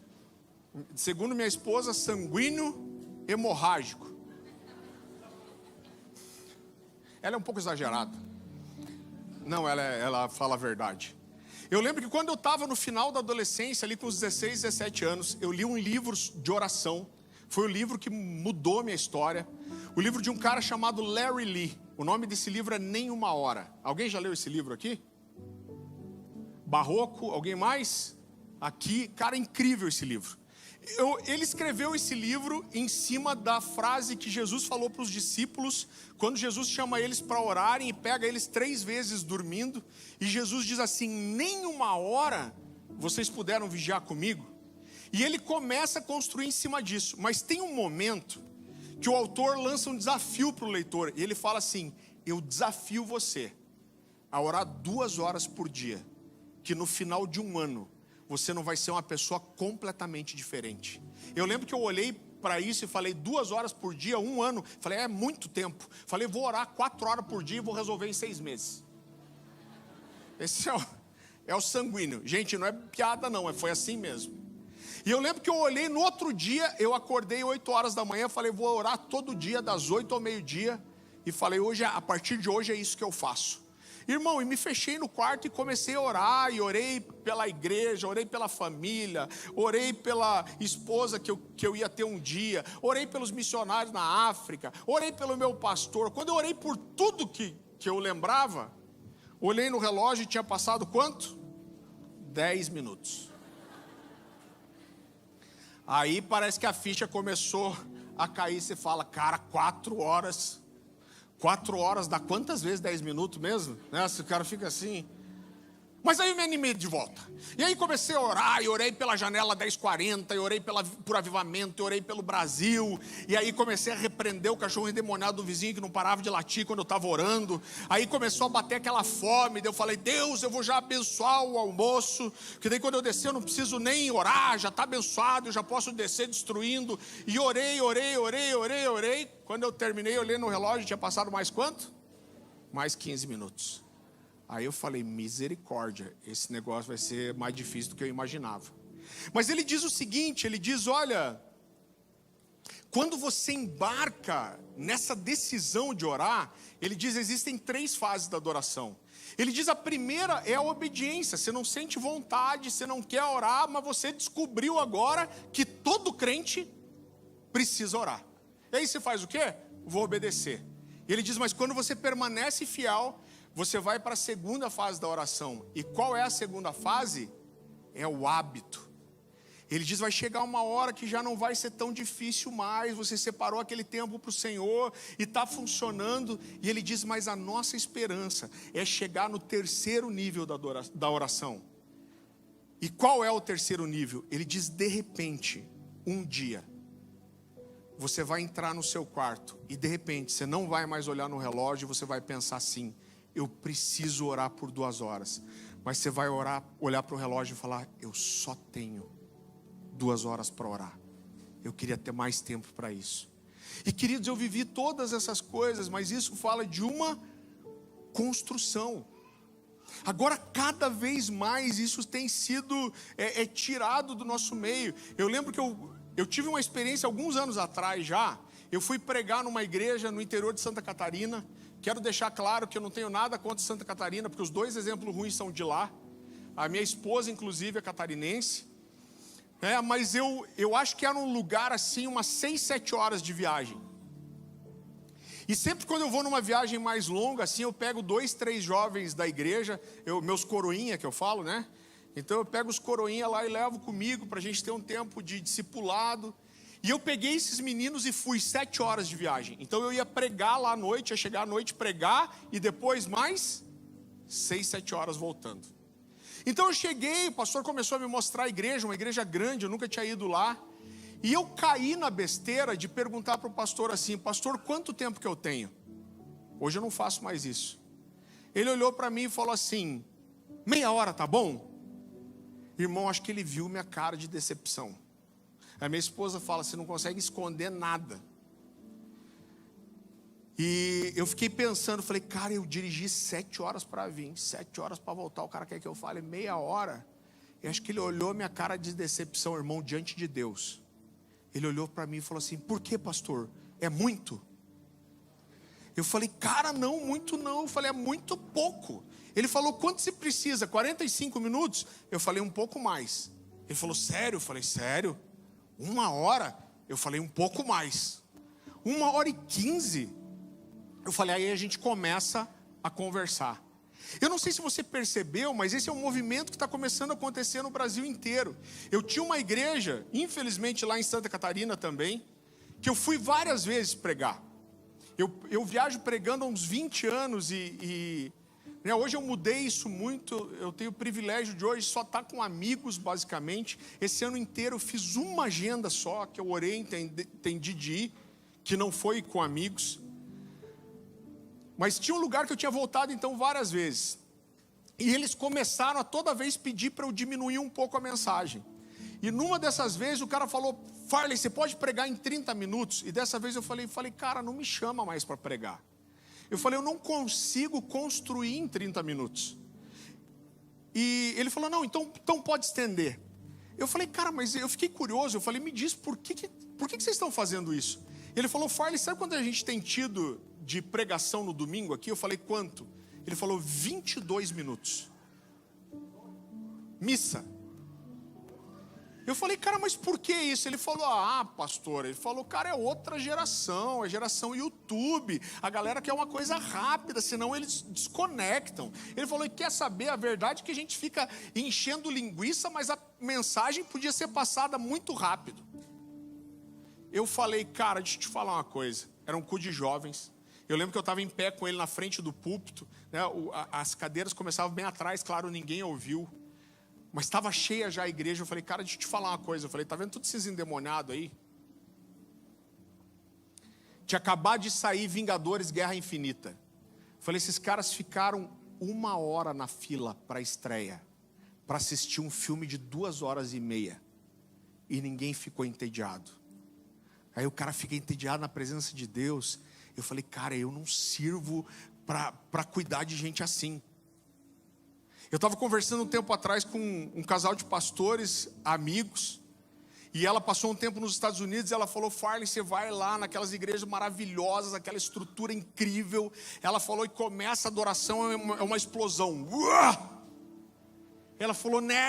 Segundo minha esposa, sanguíneo hemorrágico. Ela é um pouco exagerada. Não, ela fala a verdade. Eu lembro que quando eu estava no final da adolescência, ali com os 16, 17 anos, eu li um livro de oração. Foi o livro que mudou minha história. O livro de um cara chamado Larry Lee. O nome desse livro é Nem Uma Hora. Alguém já leu esse livro aqui? Barroco, alguém mais? Aqui, cara, é incrível esse livro. Ele escreveu esse livro em cima da frase que Jesus falou para os discípulos, quando Jesus chama eles para orarem e pega eles 3 vezes dormindo, e Jesus diz assim: nem uma hora vocês puderam vigiar comigo. E ele começa a construir em cima disso, mas tem um momento que o autor lança um desafio para o leitor, e ele fala assim: eu desafio você a orar 2 horas por dia, que no final de um ano você não vai ser uma pessoa completamente diferente. Eu lembro que eu olhei para isso e falei: 2 horas por dia, 1 ano. Falei, é muito tempo. Falei, vou orar 4 horas por dia e vou resolver em 6 meses. Esse é o sanguíneo. Gente, não é piada não, foi assim mesmo. E eu lembro que eu olhei no outro dia, eu acordei 8 horas da manhã, falei, vou orar todo dia, das 8 ao meio-dia. E falei, a partir de hoje é isso que eu faço. Irmão, e me fechei no quarto e comecei a orar, e orei pela igreja, orei pela família, orei pela esposa que eu ia ter um dia, orei pelos missionários na África, orei pelo meu pastor. Quando eu orei por tudo que eu lembrava, olhei no relógio e tinha passado quanto? 10 minutos. Aí parece que a ficha começou a cair, você fala, cara, 4 horas... 4 horas dá quantas vezes 10 minutos mesmo? Né? Se o cara fica assim. Mas aí eu me animei de volta. E aí comecei a orar, e orei pela janela 1040, e orei por avivamento, e orei pelo Brasil. E aí comecei a repreender o cachorro endemoniado do vizinho que não parava de latir quando eu estava orando. Aí começou a bater aquela fome, daí eu falei, Deus, eu vou já abençoar o almoço, que daí quando eu descer eu não preciso nem orar, já está abençoado, eu já posso descer destruindo. E orei. Quando eu terminei, olhei no relógio, tinha passado mais quanto? Mais 15 minutos. Aí eu falei, misericórdia, esse negócio vai ser mais difícil do que eu imaginava. Mas ele diz o seguinte, ele diz, olha, quando você embarca nessa decisão de orar, ele diz, existem 3 fases da adoração. Ele diz, a primeira é a obediência, você não sente vontade, você não quer orar, mas você descobriu agora que todo crente precisa orar. E aí você faz o quê? Vou obedecer. E ele diz, mas quando você permanece fiel, você vai para a segunda fase da oração. E qual é a segunda fase? É o hábito. Ele diz, vai chegar uma hora que já não vai ser tão difícil mais. Você separou aquele tempo para o Senhor e está funcionando. E ele diz, mas a nossa esperança é chegar no 3º nível da oração. E qual é o 3º nível? Ele diz, de repente, um dia, você vai entrar no seu quarto e de repente você não vai mais olhar no relógio e você vai pensar assim, eu preciso orar por 2 horas. Mas você vai olhar para o relógio e falar, eu só tenho 2 horas para orar. Eu queria ter mais tempo para isso. E queridos, eu vivi todas essas coisas, mas isso fala de uma construção. Agora, cada vez mais isso tem sido tirado do nosso meio. Eu lembro que eu tive uma experiência alguns anos atrás já. Eu fui pregar numa igreja no interior de Santa Catarina. Quero deixar claro que eu não tenho nada contra Santa Catarina, porque os 2 exemplos ruins são de lá. A minha esposa, inclusive, é catarinense. Mas eu acho que era um lugar assim, umas 6, 7 horas de viagem. E sempre quando eu vou numa viagem mais longa, assim, eu pego 2, 3 jovens da igreja, meus coroinha que eu falo, né? Então eu pego os coroinha lá e levo comigo para a gente ter um tempo de discipulado. E eu peguei esses meninos e fui 7 horas de viagem. Então eu ia pregar lá à noite, ia chegar à noite pregar e depois mais 6, 7 horas voltando. Então eu cheguei, o pastor começou a me mostrar a igreja, uma igreja grande, eu nunca tinha ido lá. E eu caí na besteira de perguntar para o pastor assim: pastor, quanto tempo que eu tenho? Hoje eu não faço mais isso. Ele olhou para mim e falou assim: meia hora, tá bom? Irmão, acho que ele viu minha cara de decepção. A minha esposa fala: você não consegue esconder nada. E eu fiquei pensando, falei: cara, eu dirigi 7 horas para vir, 7 horas para voltar, o cara quer que eu fale meia hora. E acho que ele olhou minha cara de decepção, irmão, diante de Deus. Ele olhou para mim e falou assim: por que, pastor? É muito? Eu falei: cara, não, muito não. Eu falei: é muito pouco. Ele falou: quanto você precisa? 45 minutos? Eu falei: um pouco mais. Ele falou: sério? Eu falei: sério? 1 hora? Eu falei: um pouco mais. 1h15? Eu falei: aí a gente começa a conversar. Eu não sei se você percebeu, mas esse é um movimento que está começando a acontecer no Brasil inteiro. Eu tinha uma igreja, infelizmente lá em Santa Catarina também, que eu fui várias vezes pregar. Eu viajo pregando há uns 20 anos né, hoje eu mudei isso muito. Eu tenho o privilégio de hoje só estar com amigos, basicamente. Esse ano inteiro eu fiz uma agenda só, que eu orei, entendi de ir, que não foi com amigos. Mas tinha um lugar que eu tinha voltado então várias vezes. E eles começaram a toda vez pedir para eu diminuir um pouco a mensagem. E numa dessas vezes o cara falou: Farley, você pode pregar em 30 minutos? E dessa vez eu falei: cara, não me chama mais para pregar. Eu falei: eu não consigo construir em 30 minutos. E ele falou: não, então pode estender. Eu falei: cara, mas eu fiquei curioso. Eu falei: me diz por que vocês estão fazendo isso? Ele falou: Farley, sabe quando a gente tem tido de pregação no domingo aqui? Eu falei: quanto? Ele falou: 22 minutos. Missa. Eu falei: cara, mas por que isso? Ele falou: ah, pastor, ele falou: cara, é outra geração, é geração YouTube, a galera quer uma coisa rápida, senão eles desconectam. Ele falou: e quer saber, a verdade é que a gente fica enchendo linguiça, mas a mensagem podia ser passada muito rápido. Eu falei: cara, deixa eu te falar uma coisa. Era um culto de jovens. Eu lembro que eu estava em pé com ele na frente do púlpito, né? As cadeiras começavam bem atrás, claro, ninguém ouviu. Mas estava cheia já a igreja. Eu falei: cara, deixa eu te falar uma coisa. Eu falei: tá vendo todos esses endemoniados aí? Tinha acabado de sair Vingadores Guerra Infinita. Eu falei: esses caras ficaram 1 hora na fila para a estreia, para assistir um filme de 2h30. E ninguém ficou entediado. Aí o cara fica entediado na presença de Deus. Eu falei: cara, eu não sirvo para cuidar de gente assim. Eu estava conversando um tempo atrás com um casal de pastores, amigos. E ela passou um tempo nos Estados Unidos e ela falou: Farley, você vai lá naquelas igrejas maravilhosas, aquela estrutura incrível. Ela falou: e começa a adoração, é uma explosão. Uah! Ela falou, né,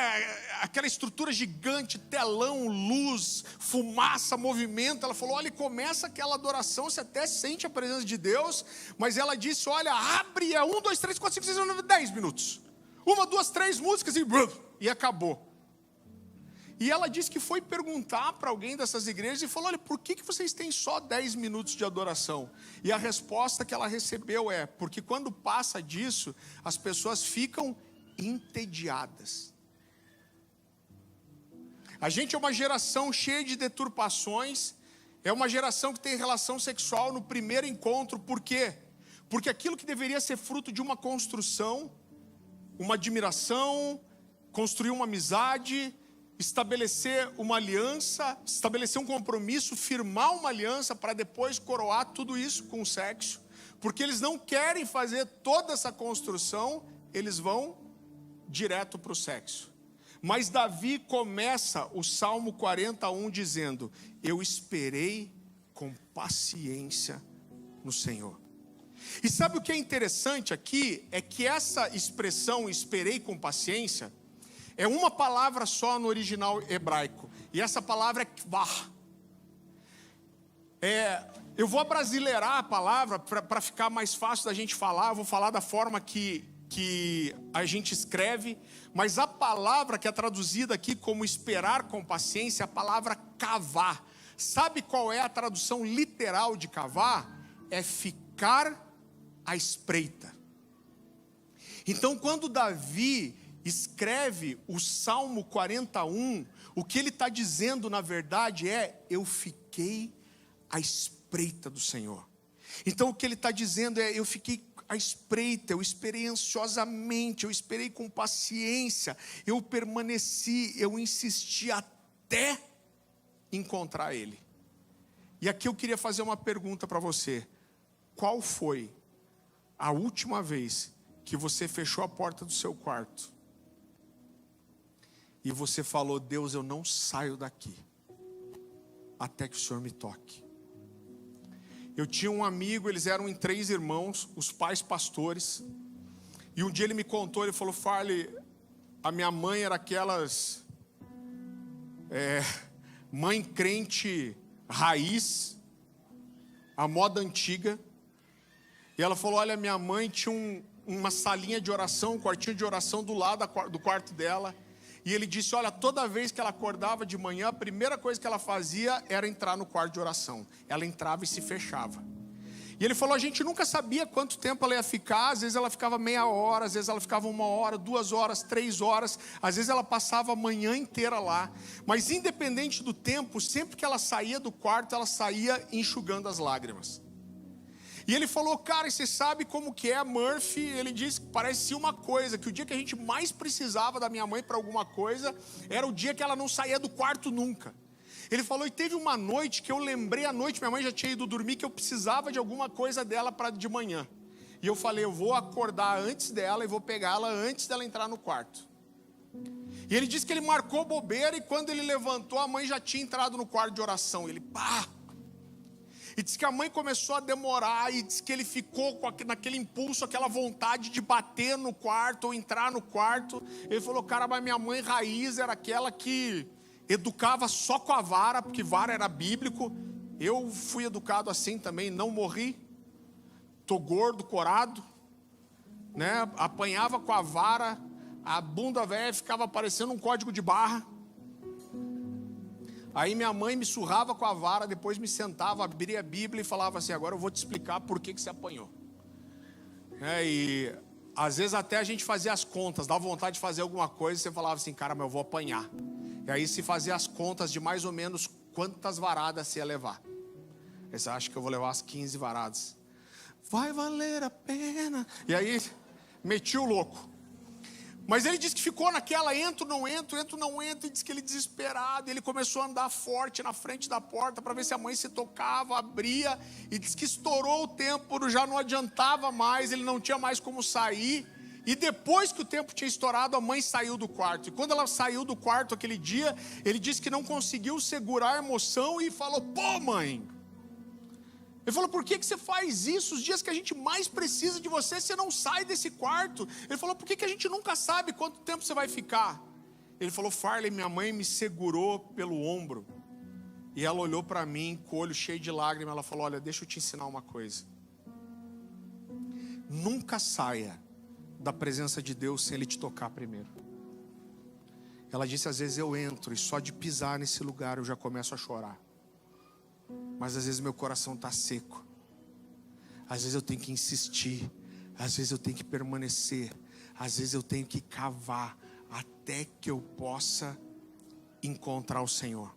aquela estrutura gigante, telão, luz, fumaça, movimento. Ela falou: olha, começa aquela adoração, você até sente a presença de Deus. Mas ela disse: olha, abre, 1, 2, 3, 4, 5, 6, 7, 8, 10 minutos. 1, 2, 3 músicas e acabou. E ela disse que foi perguntar para alguém dessas igrejas e falou: olha, por que vocês têm só 10 minutos de adoração? E a resposta que ela recebeu é: porque quando passa disso, as pessoas ficam entediadas. A gente é uma geração cheia de deturpações. É uma geração que tem relação sexual no primeiro encontro. Por quê? Porque aquilo que deveria ser fruto de uma construção, uma admiração, construir uma amizade, estabelecer uma aliança, estabelecer um compromisso, firmar uma aliança para depois coroar tudo isso com o sexo. Porque eles não querem fazer toda essa construção, eles vão direto para o sexo. Mas Davi começa o Salmo 41 dizendo: eu esperei com paciência no Senhor. E sabe o que é interessante aqui? É que essa expressão, esperei com paciência, é uma palavra só no original hebraico. E essa palavra é kvah. Eu vou abrasileirar a palavra para ficar mais fácil da gente falar. Eu vou falar da forma que a gente escreve, mas a palavra que é traduzida aqui como esperar com paciência é a palavra kavá. Sabe qual é a tradução literal de cavar? É ficar à espreita. Então, quando Davi escreve o Salmo 41, o que ele está dizendo na verdade é: eu fiquei à espreita do Senhor. Então o que ele está dizendo é: eu fiquei à espreita, eu esperei ansiosamente, eu esperei com paciência, eu permaneci, eu insisti até encontrar Ele. E aqui eu queria fazer uma pergunta para você: qual foi a última vez que você fechou a porta do seu quarto e você falou: Deus, eu não saio daqui até que o Senhor me toque? Eu tinha um amigo, eles eram em 3 irmãos, os pais pastores, e um dia ele me contou, ele falou: Farley, a minha mãe era aquelas mãe crente raiz, a moda antiga, e ela falou: olha, minha mãe tinha uma salinha de oração, um quartinho de oração do lado do quarto dela, e ele disse: olha, toda vez que ela acordava de manhã, a primeira coisa que ela fazia era entrar no quarto de oração. Ela entrava e se fechava. E ele falou: a gente nunca sabia quanto tempo ela ia ficar. Às vezes ela ficava meia hora, às vezes ela ficava 1 hora, 2 horas, 3 horas. Às vezes ela passava a manhã inteira lá. Mas independente do tempo, sempre que ela saía do quarto, ela saía enxugando as lágrimas. E ele falou: cara, você sabe como que é, Murphy? Ele disse que parecia uma coisa, que o dia que a gente mais precisava da minha mãe para alguma coisa, era o dia que ela não saía do quarto nunca. Ele falou: e teve uma noite que eu lembrei à noite, minha mãe já tinha ido dormir, que eu precisava de alguma coisa dela para de manhã. E eu falei: eu vou acordar antes dela e vou pegá-la antes dela entrar no quarto. E ele disse que ele marcou bobeira, e quando ele levantou, a mãe já tinha entrado no quarto de oração. Ele, pá! E disse que a mãe começou a demorar, e disse que ele ficou naquele impulso, aquela vontade de bater no quarto ou entrar no quarto. Ele falou: cara, mas minha mãe raiz era aquela que educava só com a vara, porque vara era bíblico. Eu fui educado assim também, não morri. Tô gordo, corado, né? Apanhava com a vara, a bunda velha ficava parecendo um código de barra. Aí minha mãe me surrava com a vara, depois me sentava, abria a Bíblia e falava assim: agora eu vou te explicar por que você apanhou. E às vezes até a gente fazia as contas, dava vontade de fazer alguma coisa, e você falava assim: cara, mas eu vou apanhar. E aí se fazia as contas de mais ou menos quantas varadas você ia levar. Aí você acha que eu vou levar as 15 varadas? Vai valer a pena. E aí meti o louco. Mas ele disse que ficou naquela: entro, não entro, entro, não entro. E disse que ele desesperado, ele começou a andar forte na frente da porta para ver se a mãe se tocava, abria. E disse que estourou o tempo, já não adiantava mais, ele não tinha mais como sair. E depois que o tempo tinha estourado, a mãe saiu do quarto. E quando ela saiu do quarto aquele dia, ele disse que não conseguiu segurar a emoção e falou: pô, mãe. Ele falou: por que você faz isso? Os dias que a gente mais precisa de você, você não sai desse quarto. Ele falou: por que a gente nunca sabe quanto tempo você vai ficar? Ele falou: Farley, minha mãe me segurou pelo ombro, e ela olhou para mim com o olho cheio de lágrimas. Ela falou: olha, deixa eu te ensinar uma coisa. Nunca saia da presença de Deus sem Ele te tocar primeiro. Ela disse: às vezes eu entro e só de pisar nesse lugar eu já começo a chorar. Mas às vezes meu coração está seco. Às vezes eu tenho que insistir. Às vezes eu tenho que permanecer. Às vezes eu tenho que cavar até que eu possa encontrar o Senhor.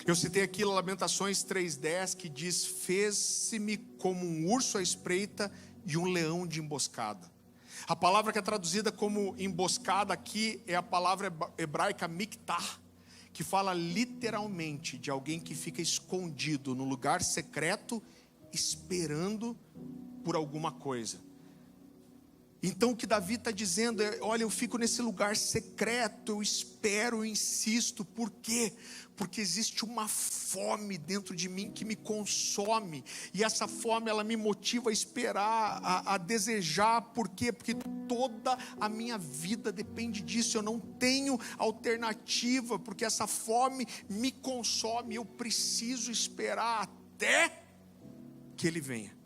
Eu citei aqui Lamentações 3:10, que diz: fez-se-me como um urso à espreita e um leão de emboscada. A palavra que é traduzida como emboscada aqui é a palavra hebraica miktah, que fala literalmente de alguém que fica escondido no lugar secreto, esperando por alguma coisa. Então o que Davi está dizendo é: olha, eu fico nesse lugar secreto, eu espero, eu insisto. Por quê? Porque existe uma fome dentro de mim que me consome. E essa fome, ela me motiva a esperar, a desejar. Por quê? Porque toda a minha vida depende disso. Eu não tenho alternativa, porque essa fome me consome. Eu preciso esperar até que Ele venha.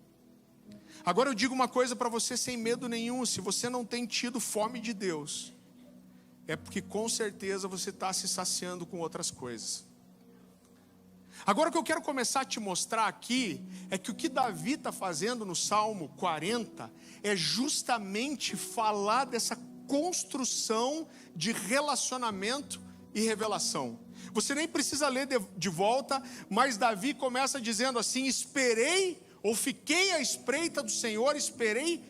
Agora eu digo uma coisa para você sem medo nenhum: se você não tem tido fome de Deus, é porque com certeza você está se saciando com outras coisas. Agora o que eu quero começar a te mostrar aqui é que o que Davi está fazendo no Salmo 40 é justamente falar dessa construção de relacionamento e revelação. Você nem precisa ler de volta, mas Davi começa dizendo assim: esperei, ou fiquei à espreita do Senhor, esperei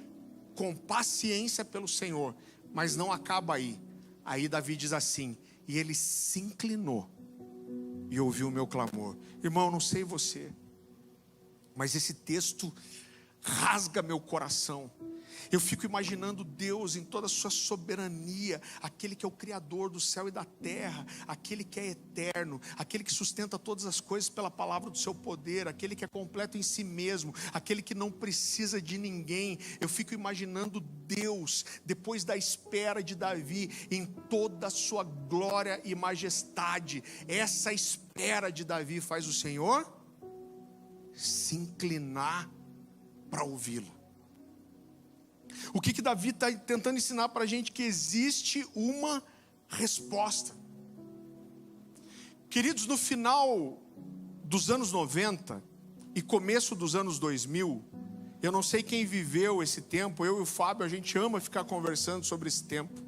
com paciência pelo Senhor. Mas não acaba aí. Aí Davi diz assim: e ele se inclinou e ouviu o meu clamor. Irmão, não sei você, mas esse texto rasga meu coração. Eu fico imaginando Deus em toda a sua soberania, aquele que é o Criador do céu e da terra, aquele que é eterno, aquele que sustenta todas as coisas pela palavra do seu poder, aquele que é completo em si mesmo, aquele que não precisa de ninguém. Eu fico imaginando Deus, depois da espera de Davi, em toda a sua glória e majestade. Essa espera de Davi faz o Senhor se inclinar para ouvi-lo. O que Davi está tentando ensinar para a gente? Que existe uma resposta. Queridos, no final dos anos 90 e começo dos anos 2000, eu não sei quem viveu esse tempo, eu e o Fábio, a gente ama ficar conversando sobre esse tempo.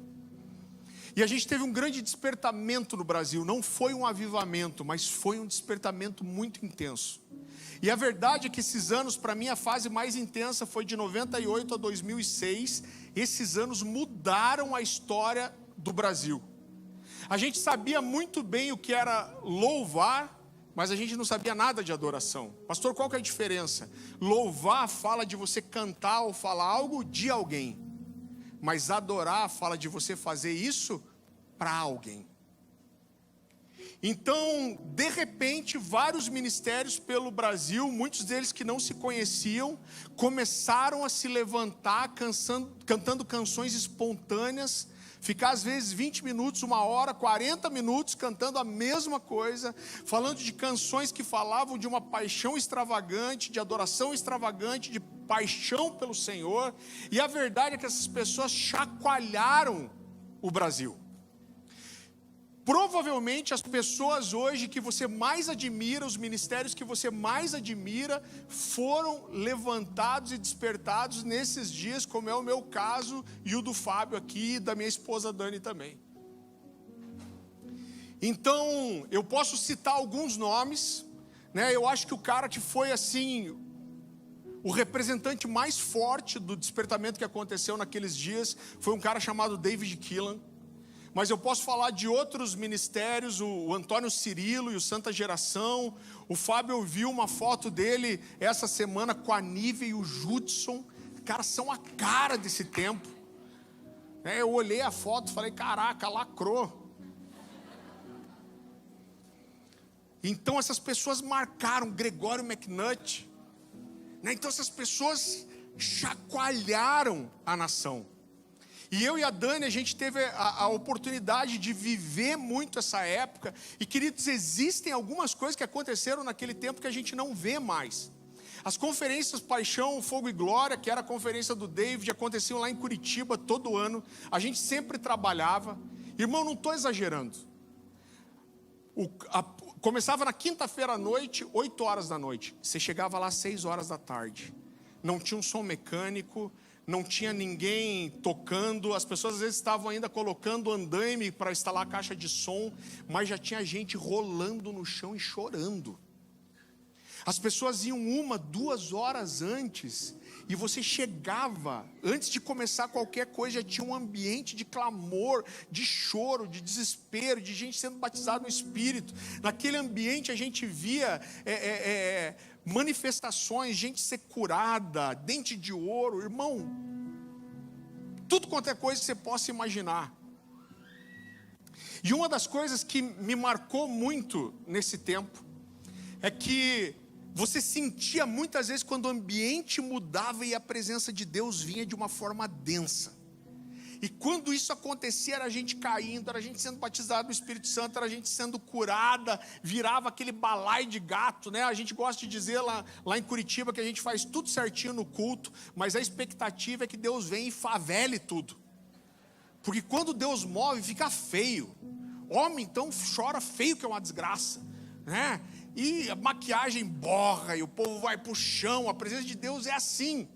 E a gente teve um grande despertamento no Brasil. Não foi um avivamento, mas foi um despertamento muito intenso. E a verdade é que esses anos, para mim, a fase mais intensa foi de 98 a 2006. Esses anos mudaram a história do Brasil. A gente sabia muito bem o que era louvar, mas a gente não sabia nada de adoração. Pastor, qual que é a diferença? Louvar fala de você cantar ou falar algo de alguém, mas adorar fala de você fazer isso para alguém. Então, de repente, vários ministérios pelo Brasil, muitos deles que não se conheciam, começaram a se levantar cantando canções espontâneas, ficar às vezes 20 minutos, 1 hora, 40 minutos cantando a mesma coisa, falando de canções que falavam de uma paixão extravagante, de adoração extravagante, de paixão pelo Senhor. E a verdade é que essas pessoas chacoalharam o Brasil. Provavelmente as pessoas hoje que você mais admira, os ministérios que você mais admira, foram levantados e despertados nesses dias, como é o meu caso e o do Fábio aqui, e da minha esposa Dani também. Então, eu posso citar alguns nomes, né? Eu acho que o cara que foi assim, o representante mais forte do despertamento que aconteceu naqueles dias, foi um cara chamado David Keelan. Mas eu posso falar de outros ministérios, o Antônio Cirilo e o Santa Geração. O Fábio viu uma foto dele essa semana com a Nívia e o Judson. Cara, são a cara desse tempo. Eu olhei a foto e falei, caraca, lacrou. Então essas pessoas marcaram, Gregório McNutt. Então essas pessoas chacoalharam a nação. E eu e a Dani, a gente teve a oportunidade de viver muito essa época. E queridos, existem algumas coisas que aconteceram naquele tempo que a gente não vê mais. As conferências Paixão, Fogo e Glória, que era a conferência do David, aconteciam lá em Curitiba todo ano. A gente sempre trabalhava. Irmão, não estou exagerando. Começava na quinta-feira à noite, 8 horas da noite. Você chegava lá às 6 horas da tarde. Não tinha um som mecânico, não tinha ninguém tocando, as pessoas às vezes estavam ainda colocando andaime para instalar a caixa de som, mas já tinha gente rolando no chão e chorando. As pessoas iam 1, 2 horas antes, e você chegava, antes de começar qualquer coisa, já tinha um ambiente de clamor, de choro, de desespero, de gente sendo batizada no Espírito. Naquele ambiente a gente via manifestações, gente ser curada, dente de ouro, irmão, tudo quanto é coisa que você possa imaginar. E uma das coisas que me marcou muito nesse tempo, é que você sentia muitas vezes quando o ambiente mudava e a presença de Deus vinha de uma forma densa. E quando isso acontecia, era a gente caindo, era a gente sendo batizado no Espírito Santo, era a gente sendo curada, virava aquele balaio de gato, né? A gente gosta de dizer lá em Curitiba que a gente faz tudo certinho no culto, mas a expectativa é que Deus venha e favele tudo. Porque quando Deus move, fica feio. Homem, então, chora feio, que é uma desgraça, né? e a maquiagem borra, e o povo vai para o chão. A presença de Deus é assim.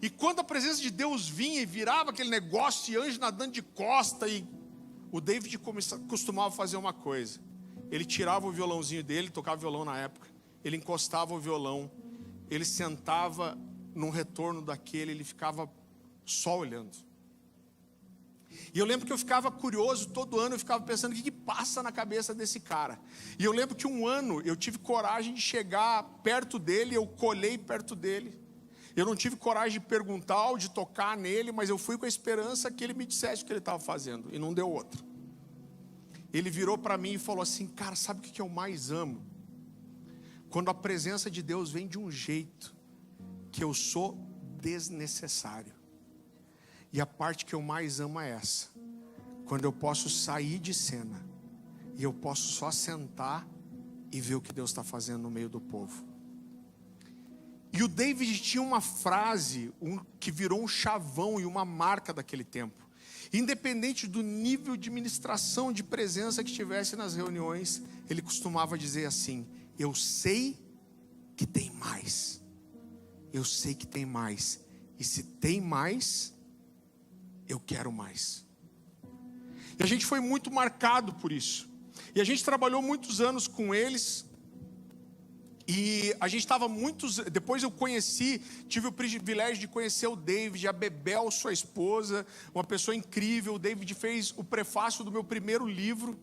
E quando a presença de Deus vinha e virava aquele negócio, e anjo nadando de costa, e o David costumava fazer uma coisa. Ele tirava o violãozinho dele, tocava violão na época, ele encostava o violão, ele sentava num retorno daquele, ele ficava só olhando. E eu lembro que eu ficava curioso, todo ano eu ficava pensando o que passa na cabeça desse cara. E eu lembro que um ano eu tive coragem de chegar perto dele, eu colhei perto dele. Eu não tive coragem de perguntar ou de tocar nele, mas eu fui com a esperança que ele me dissesse o que ele estava fazendo, e não deu outro. Ele virou para mim e falou assim: cara, sabe o que eu mais amo? Quando a presença de Deus vem de um jeito que eu sou desnecessário. E a parte que eu mais amo é essa: quando eu posso sair de cena e eu posso só sentar e ver o que Deus está fazendo no meio do povo. E o David tinha uma frase que virou um chavão e uma marca daquele tempo. Independente do nível de ministração, de presença que tivesse nas reuniões, ele costumava dizer assim: eu sei que tem mais. Eu sei que tem mais. E se tem mais, eu quero mais. E a gente foi muito marcado por isso. E a gente trabalhou muitos anos com eles. E a gente estava depois eu tive o privilégio de conhecer o David, a Bebel, sua esposa, uma pessoa incrível. O David fez o prefácio do meu primeiro livro.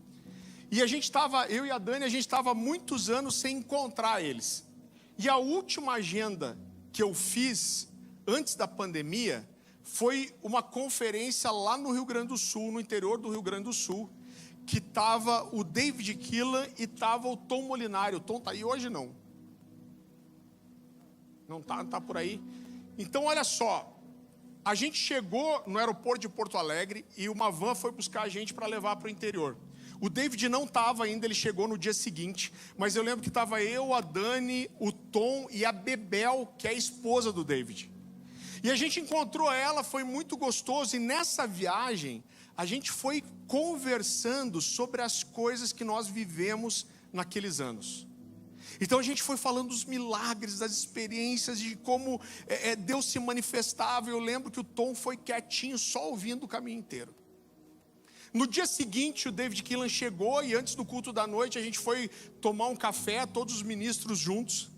E eu e a Dani, a gente estava muitos anos sem encontrar eles. E a última agenda que eu fiz antes da pandemia foi uma conferência lá no Rio Grande do Sul, no interior do Rio Grande do Sul, que estava o David Keelan e estava o Tom Molinari. O Tom está aí hoje? Não está por aí. Então olha só, a gente chegou no aeroporto de Porto Alegre e uma van foi buscar a gente para levar para o interior. O David não estava ainda, ele chegou no dia seguinte, mas eu lembro que estava eu, a Dani, o Tom e a Bebel, que é a esposa do David. E a gente encontrou ela, foi muito gostoso, e nessa viagem a gente foi conversando sobre as coisas que nós vivemos naqueles anos. Então a gente foi falando dos milagres, das experiências, de como Deus se manifestava. Eu lembro que o Tom foi quietinho, só ouvindo o caminho inteiro. No dia seguinte o David Keelan chegou, e antes do culto da noite a gente foi tomar um café, todos os ministros juntos.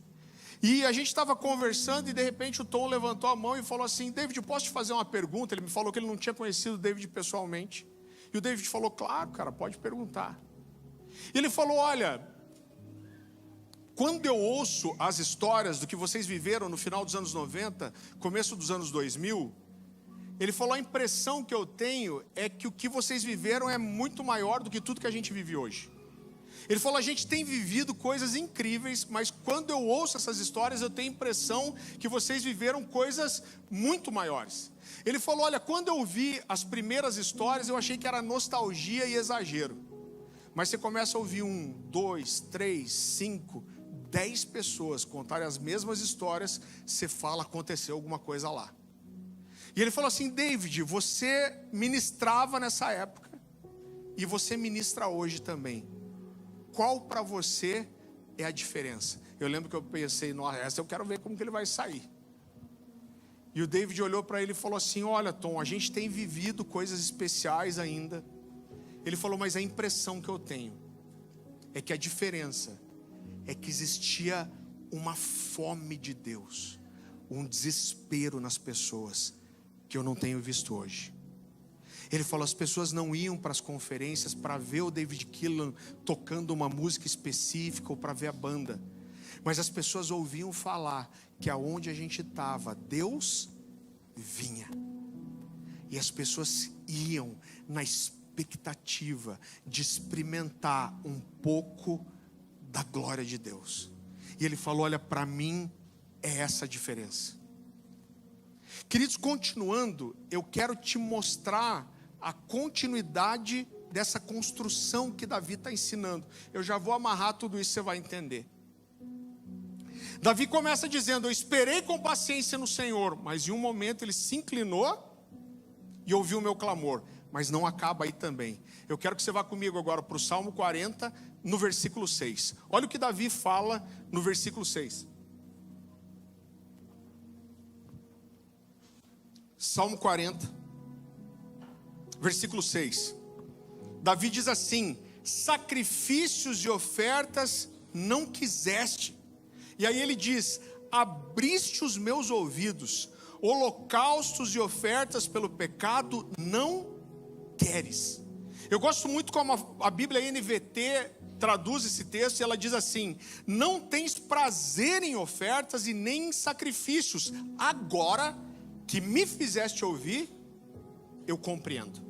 E a gente estava conversando e de repente o Tom levantou a mão e falou assim: David, posso te fazer uma pergunta? Ele me falou que ele não tinha conhecido o David pessoalmente. E o David falou: claro, cara, pode perguntar. E ele falou: olha, quando eu ouço as histórias do que vocês viveram no final dos anos 90, começo dos anos 2000, ele falou: a impressão que eu tenho é que o que vocês viveram é muito maior do que tudo que a gente vive hoje. Ele falou: a gente tem vivido coisas incríveis, mas quando eu ouço essas histórias, eu tenho a impressão que vocês viveram coisas muito maiores. Ele falou: olha, quando eu ouvi as primeiras histórias, eu achei que era nostalgia e exagero. Mas você começa a ouvir 1, 2, 3, 5, 10 pessoas contarem as mesmas histórias, você fala: aconteceu alguma coisa lá. E ele falou assim: David, você ministrava nessa época, e você ministra hoje também. Qual para você é a diferença? Eu lembro que eu pensei: nossa, essa eu quero ver como que ele vai sair. E o David olhou para ele e falou assim: olha, Tom, a gente tem vivido coisas especiais ainda. Ele falou: mas a impressão que eu tenho é que a diferença é que existia uma fome de Deus, um desespero nas pessoas que eu não tenho visto hoje. Ele falou: as pessoas não iam para as conferências para ver o David Keelan tocando uma música específica ou para ver a banda, mas as pessoas ouviam falar que aonde a gente estava, Deus vinha. E as pessoas iam na expectativa de experimentar um pouco da glória de Deus. E ele falou: olha, para mim é essa a diferença. Queridos, continuando, eu quero te mostrar a continuidade dessa construção que Davi está ensinando. Eu já vou amarrar tudo isso, você vai entender. Davi começa dizendo: eu esperei com paciência no Senhor, mas em um momento ele se inclinou e ouviu o meu clamor. Mas não acaba aí também. Eu quero que você vá comigo agora para o Salmo 40, no versículo 6. Olha o que Davi fala no versículo 6. Salmo 40, versículo 6. Davi diz assim: sacrifícios e ofertas não quiseste. E aí ele diz: abriste os meus ouvidos, holocaustos e ofertas pelo pecado não queres. Eu gosto muito como a Bíblia NVT traduz esse texto, e ela diz assim: não tens prazer em ofertas e nem em sacrifícios, agora que me fizeste ouvir, eu compreendo.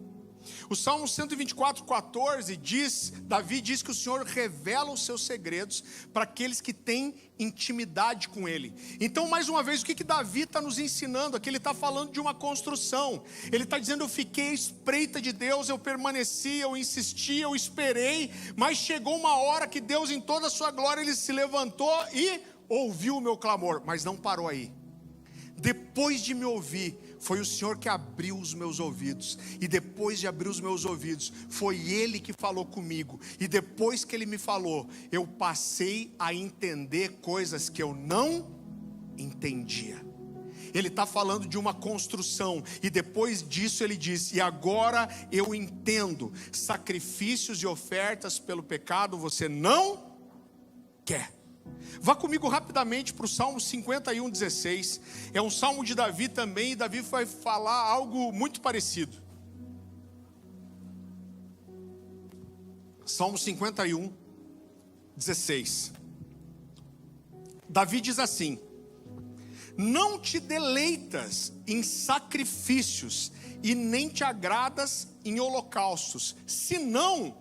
O Salmo 124, 14 diz, Davi diz que o Senhor revela os seus segredos para aqueles que têm intimidade com Ele. Então, mais uma vez, o que Davi está nos ensinando aqui? Ele está falando de uma construção. Ele está dizendo: eu fiquei à espreita de Deus, eu permaneci, eu insisti, eu esperei, mas chegou uma hora que Deus, em toda a sua glória, Ele se levantou e ouviu o meu clamor, mas não parou aí. Depois de me ouvir, foi o Senhor que abriu os meus ouvidos. E depois de abrir os meus ouvidos, foi Ele que falou comigo. E depois que Ele me falou, eu passei a entender coisas que eu não entendia. Ele está falando de uma construção. E depois disso ele diz: e agora eu entendo. Sacrifícios e ofertas pelo pecado você não quer. Vá comigo rapidamente para o Salmo 51, 16. É um salmo de Davi também, e Davi vai falar algo muito parecido. Salmo 51, 16. Davi diz assim: não te deleitas em sacrifícios, e nem te agradas em holocaustos, senão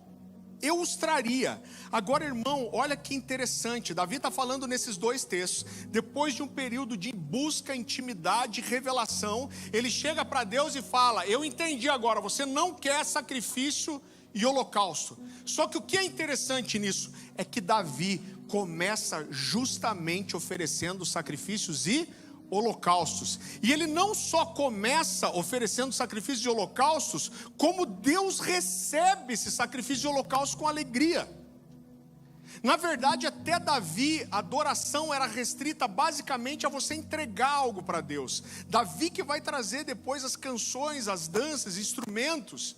eu os traria. Agora, irmão, olha que interessante. Davi está falando nesses dois textos. Depois de um período de busca, intimidade, revelação, ele chega para Deus e fala: eu entendi agora, você não quer sacrifício e holocausto. Só que o que é interessante nisso é que Davi começa justamente oferecendo sacrifícios e holocaustos. E ele não só começa oferecendo sacrifícios e holocaustos, como Deus recebe esse sacrifício e holocausto com alegria. Na verdade, até Davi, a adoração era restrita basicamente a você entregar algo para Deus. Davi que vai trazer depois as canções, as danças, instrumentos.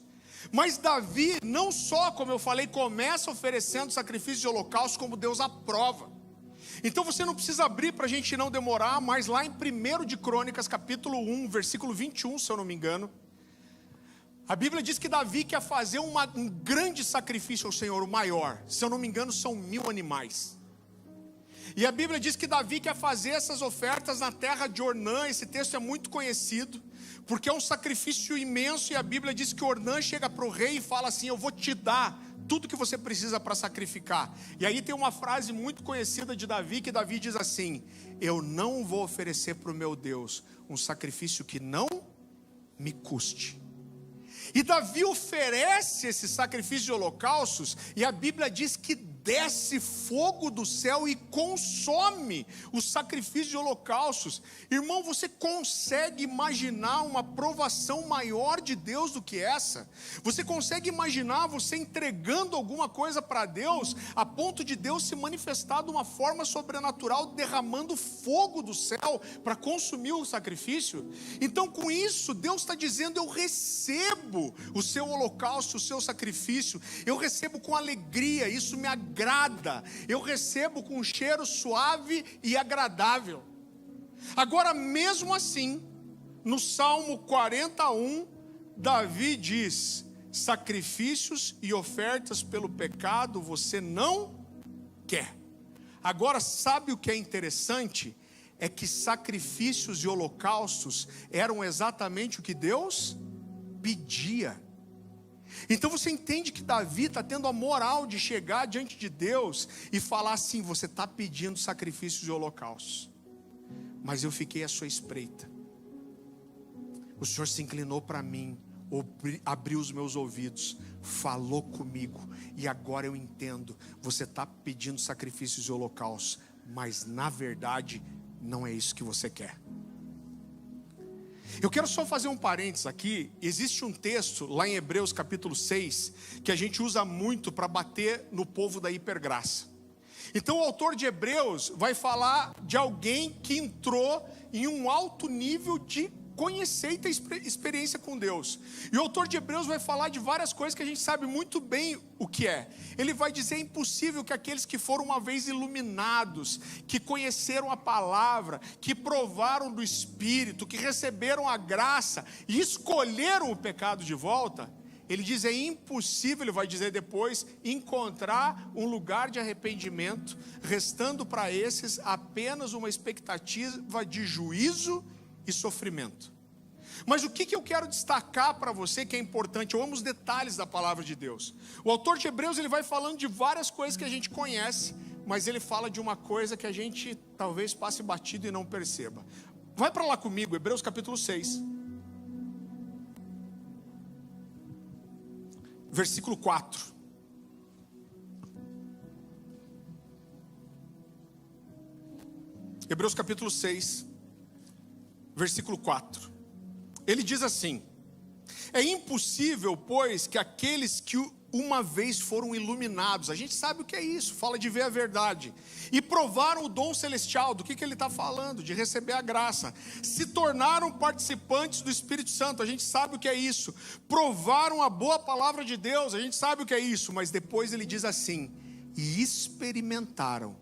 Mas Davi não só, como eu falei, começa oferecendo sacrifício e holocausto, como Deus aprova. Então você não precisa abrir para a gente não demorar, mas lá em 1 de Crônicas, capítulo 1, versículo 21, se eu não me engano, a Bíblia diz que Davi quer fazer um grande sacrifício ao Senhor, o maior. Se eu não me engano, são 1000 animais. E a Bíblia diz que Davi quer fazer essas ofertas na terra de Ornã. Esse texto é muito conhecido, porque é um sacrifício imenso. E a Bíblia diz que Ornã chega para o rei e fala assim: eu vou te dar tudo que você precisa para sacrificar. E aí tem uma frase muito conhecida de Davi, que Davi diz assim: eu não vou oferecer para o meu Deus um sacrifício que não me custe. E Davi oferece esse sacrifício de holocaustos, e a Bíblia diz que desce fogo do céu e consome o sacrifício de holocaustos. Irmão, você consegue imaginar uma provação maior de Deus do que essa? Você consegue imaginar você entregando alguma coisa para Deus, a ponto de Deus se manifestar de uma forma sobrenatural, derramando fogo do céu para consumir o sacrifício? Então, com isso, Deus está dizendo: eu recebo o seu holocausto, o seu sacrifício, eu recebo com alegria, isso me agrada, eu recebo com um cheiro suave e agradável. Agora, mesmo assim, no Salmo 41, Davi diz: sacrifícios e ofertas pelo pecado você não quer. Agora, sabe o que é interessante? É que sacrifícios e holocaustos eram exatamente o que Deus pedia. Então você entende que Davi está tendo a moral de chegar diante de Deus e falar assim: você está pedindo sacrifícios e holocaustos, mas eu fiquei à sua espreita. O Senhor se inclinou para mim, abriu os meus ouvidos, falou comigo, e agora eu entendo. Você está pedindo sacrifícios e holocaustos, mas na verdade não é isso que você quer. Eu quero só fazer um parênteses aqui. Existe um texto lá em Hebreus capítulo 6 que a gente usa muito para bater no povo da hipergraça. Então o autor de Hebreus vai falar de alguém que entrou em um alto nível de conhecer e ter experiência com Deus. E o autor de Hebreus vai falar de várias coisas que a gente sabe muito bem o que é. Ele vai dizer: é impossível que aqueles que foram uma vez iluminados, que conheceram a palavra, que provaram do Espírito, que receberam a graça e escolheram o pecado de volta, ele diz: é impossível, ele vai dizer depois, encontrar um lugar de arrependimento, restando para esses apenas uma expectativa de juízo e sofrimento. Mas o que eu quero destacar para você que é importante? Eu amo os detalhes da palavra de Deus. O autor de Hebreus, ele vai falando de várias coisas que a gente conhece, mas ele fala de uma coisa que a gente talvez passe batido e não perceba. Vai para lá comigo, Hebreus capítulo 6. Versículo 4. Hebreus capítulo 6, versículo 4. Ele diz assim: é impossível, pois, que aqueles que uma vez foram iluminados, a gente sabe o que é isso, fala de ver a verdade, e provaram o dom celestial. Do que ele está falando? De receber a graça. Se tornaram participantes do Espírito Santo, a gente sabe o que é isso. Provaram a boa palavra de Deus, a gente sabe o que é isso. Mas depois ele diz assim: e experimentaram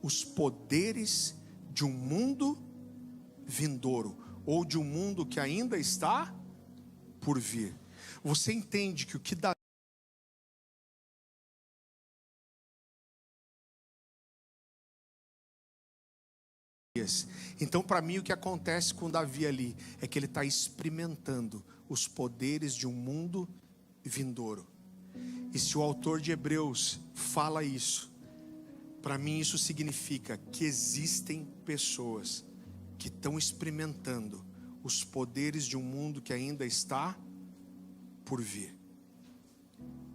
os poderes de um mundo vindouro, ou de um mundo que ainda está por vir. Você entende que o que Davi Então, para mim, o que acontece com Davi ali é que ele está experimentando os poderes de um mundo vindouro. E se o autor de Hebreus fala isso, para mim isso significa que existem pessoas que estão experimentando os poderes de um mundo que ainda está por vir.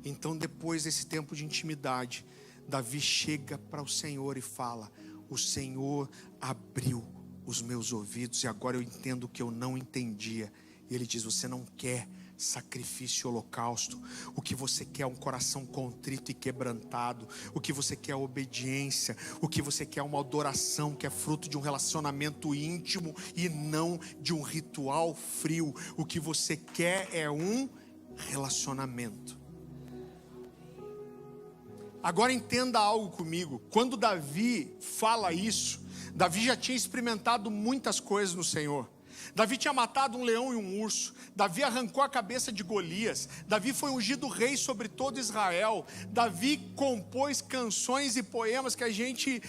Então, depois desse tempo de intimidade, Davi chega para o Senhor e fala: o Senhor abriu os meus ouvidos e agora eu entendo o que eu não entendia. E ele diz: você não quer sacrifício e holocausto, o que você quer é um coração contrito e quebrantado, o que você quer é obediência, o que você quer é uma adoração que é fruto de um relacionamento íntimo e não de um ritual frio. O que você quer é um relacionamento. Agora entenda algo comigo. Quando Davi fala isso, Davi já tinha experimentado muitas coisas no Senhor. Davi tinha matado um leão e um urso. Davi arrancou a cabeça de Golias. Davi foi ungido rei sobre todo Israel. Davi compôs canções e poemas que a gente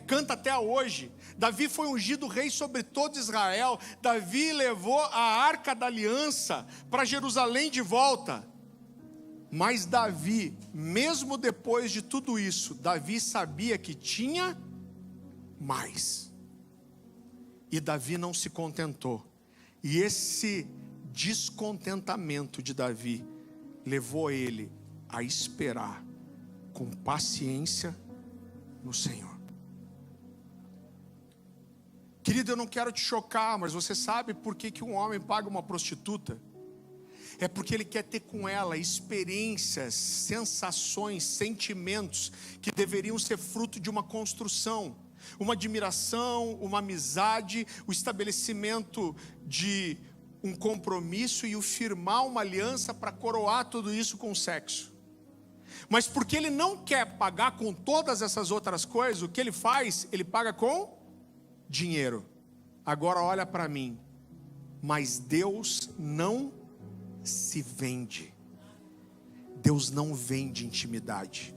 canta até hoje. Davi foi ungido rei sobre todo Israel. Davi levou a arca da aliança para Jerusalém de volta. Mas Davi, mesmo depois de tudo isso, Davi sabia que tinha mais. E Davi não se contentou. E esse descontentamento de Davi levou ele a esperar com paciência no Senhor. Querido, eu não quero te chocar, mas você sabe por que um homem paga uma prostituta? É porque ele quer ter com ela experiências, sensações, sentimentos que deveriam ser fruto de uma construção, uma admiração, uma amizade, o estabelecimento de um compromisso e o firmar uma aliança para coroar tudo isso com o sexo. Mas porque ele não quer pagar com todas essas outras coisas, o que ele faz? Ele paga com dinheiro. Agora olha para mim, mas Deus não se vende. Deus não vende intimidade.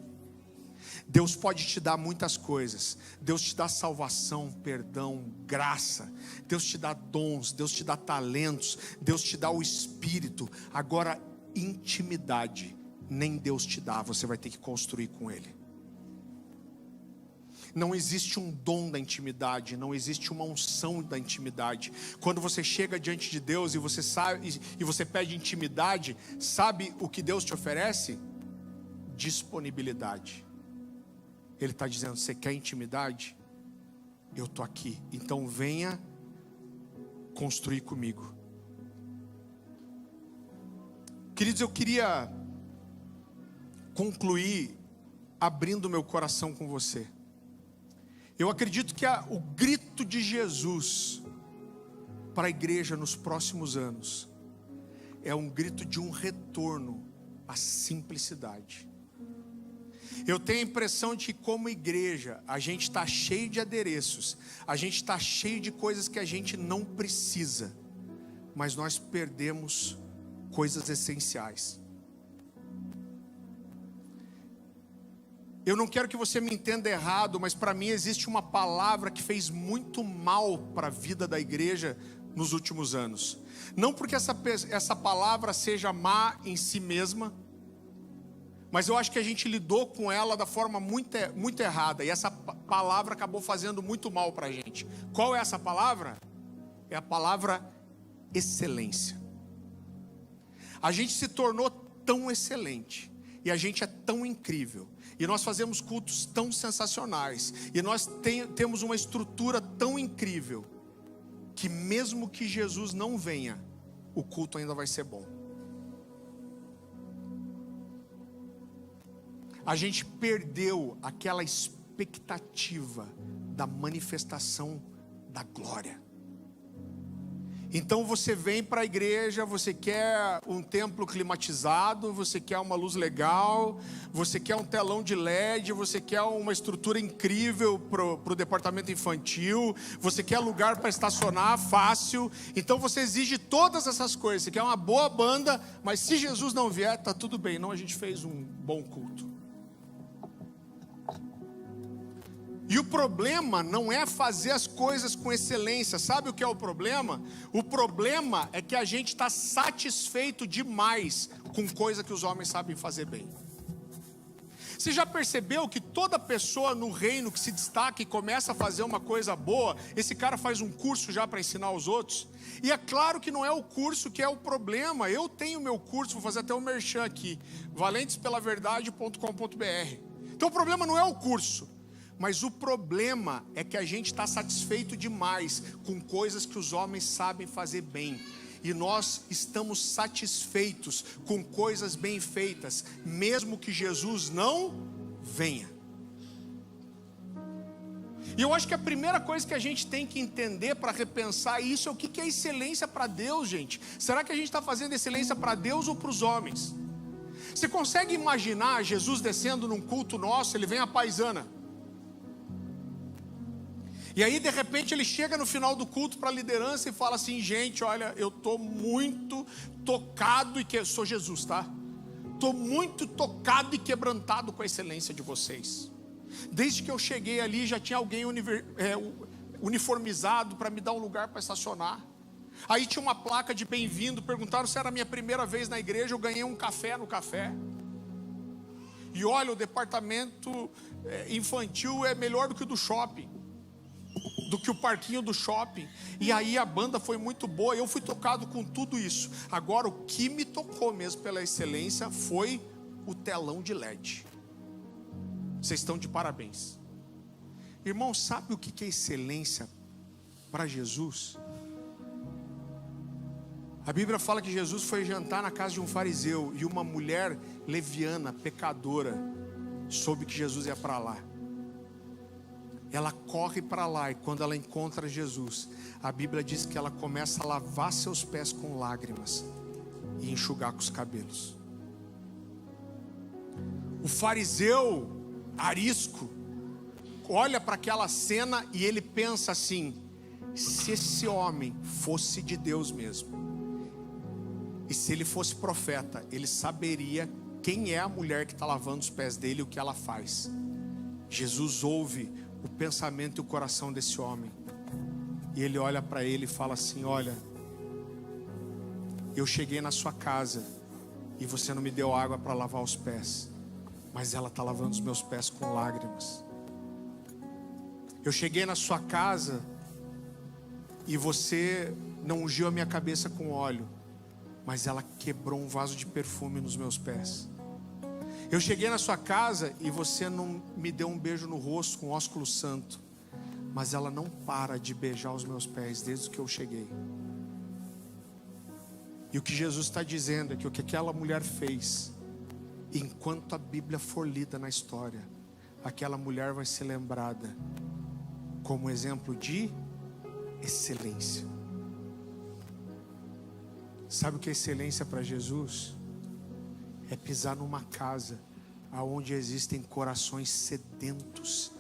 Deus pode te dar muitas coisas. Deus te dá salvação, perdão, graça. Deus te dá dons, Deus te dá talentos, Deus te dá o Espírito. Agora, intimidade, nem Deus te dá, você vai ter que construir com Ele. Não existe um dom da intimidade, não existe uma unção da intimidade. Quando você chega diante de Deus e você sabe, e você pede intimidade, sabe o que Deus te oferece? Disponibilidade. Ele está dizendo: você quer intimidade? Eu estou aqui, então venha construir comigo. Queridos, eu queria concluir abrindo meu coração com você. Eu acredito que o grito de Jesus para a igreja nos próximos anos é um grito de um retorno à simplicidade. Eu tenho a impressão de que, como igreja, a gente está cheio de adereços, a gente está cheio de coisas que a gente não precisa, mas nós perdemos coisas essenciais. Eu não quero que você me entenda errado, mas para mim existe uma palavra que fez muito mal para a vida da igreja nos últimos anos. Não porque essa palavra seja má em si mesma, mas eu acho que a gente lidou com ela da forma muito errada. E essa palavra acabou fazendo muito mal para a gente. Qual é essa palavra? É a palavra excelência. A gente se tornou tão excelente. E a gente é tão incrível. E nós fazemos cultos tão sensacionais. E nós temos uma estrutura tão incrível, que mesmo que Jesus não venha, o culto ainda vai ser bom. A gente perdeu aquela expectativa da manifestação da glória. Então você vem para a igreja, você quer um templo climatizado, você quer uma luz legal, você quer um telão de LED, você quer uma estrutura incrível para o departamento infantil, você quer lugar para estacionar fácil. Então você exige todas essas coisas, você quer uma boa banda, mas se Jesus não vier, está tudo bem, não, a gente fez um bom culto. E o problema não é fazer as coisas com excelência. Sabe o que é o problema? O problema é que a gente está satisfeito demais com coisa que os homens sabem fazer bem. Você já percebeu que toda pessoa no reino que se destaca e começa a fazer uma coisa boa, esse cara faz um curso já para ensinar aos outros? E é claro que não é o curso que é o problema. Eu tenho meu curso, vou fazer até um merchan aqui, valentespelaverdade.com.br. Então o problema não é o curso. Mas o problema é que a gente está satisfeito demais com coisas que os homens sabem fazer bem. E nós estamos satisfeitos com coisas bem feitas, mesmo que Jesus não venha. E eu acho que a primeira coisa que a gente tem que entender para repensar isso é o que é excelência para Deus, gente. Será que a gente está fazendo excelência para Deus ou para os homens? Você consegue imaginar Jesus descendo num culto nosso, ele vem a paisana. E aí de repente ele chega no final do culto para a liderança e fala assim: gente, olha, eu estou muito tocado sou Jesus, tá? Estou muito tocado e quebrantado com a excelência de vocês. Desde que eu cheguei ali já tinha alguém uniformizado para me dar um lugar para estacionar. Aí tinha uma placa de bem-vindo, perguntaram se era a minha primeira vez na igreja, eu ganhei um café no café. E olha, o departamento infantil é melhor do que o do shopping, do que o parquinho do shopping. E aí a banda foi muito boa, eu fui tocado com tudo isso. Agora o que me tocou mesmo pela excelência foi o telão de LED. Vocês estão de parabéns. Irmão, sabe o que é excelência para Jesus? A Bíblia fala que Jesus foi jantar na casa de um fariseu, e uma mulher leviana, pecadora, soube que Jesus ia para lá. Ela corre para lá, e quando ela encontra Jesus, a Bíblia diz que ela começa a lavar seus pés com lágrimas e enxugar com os cabelos. O fariseu arisco olha para aquela cena e ele pensa assim: se esse homem fosse de Deus mesmo, e se ele fosse profeta, ele saberia quem é a mulher que está lavando os pés dele e o que ela faz. Jesus ouve o pensamento e o coração desse homem, e ele olha para ele e fala assim: olha, eu cheguei na sua casa e você não me deu água para lavar os pés, mas ela está lavando os meus pés com lágrimas. Eu cheguei na sua casa e você não ungiu a minha cabeça com óleo, mas ela quebrou um vaso de perfume nos meus pés. Eu cheguei na sua casa e você não me deu um beijo no rosto com ósculo santo, mas ela não para de beijar os meus pés desde que eu cheguei. E o que Jesus está dizendo é que o que aquela mulher fez, enquanto a Bíblia for lida na história, aquela mulher vai ser lembrada como exemplo de excelência. Sabe o que é excelência para Jesus? É pisar numa casa onde existem corações sedentos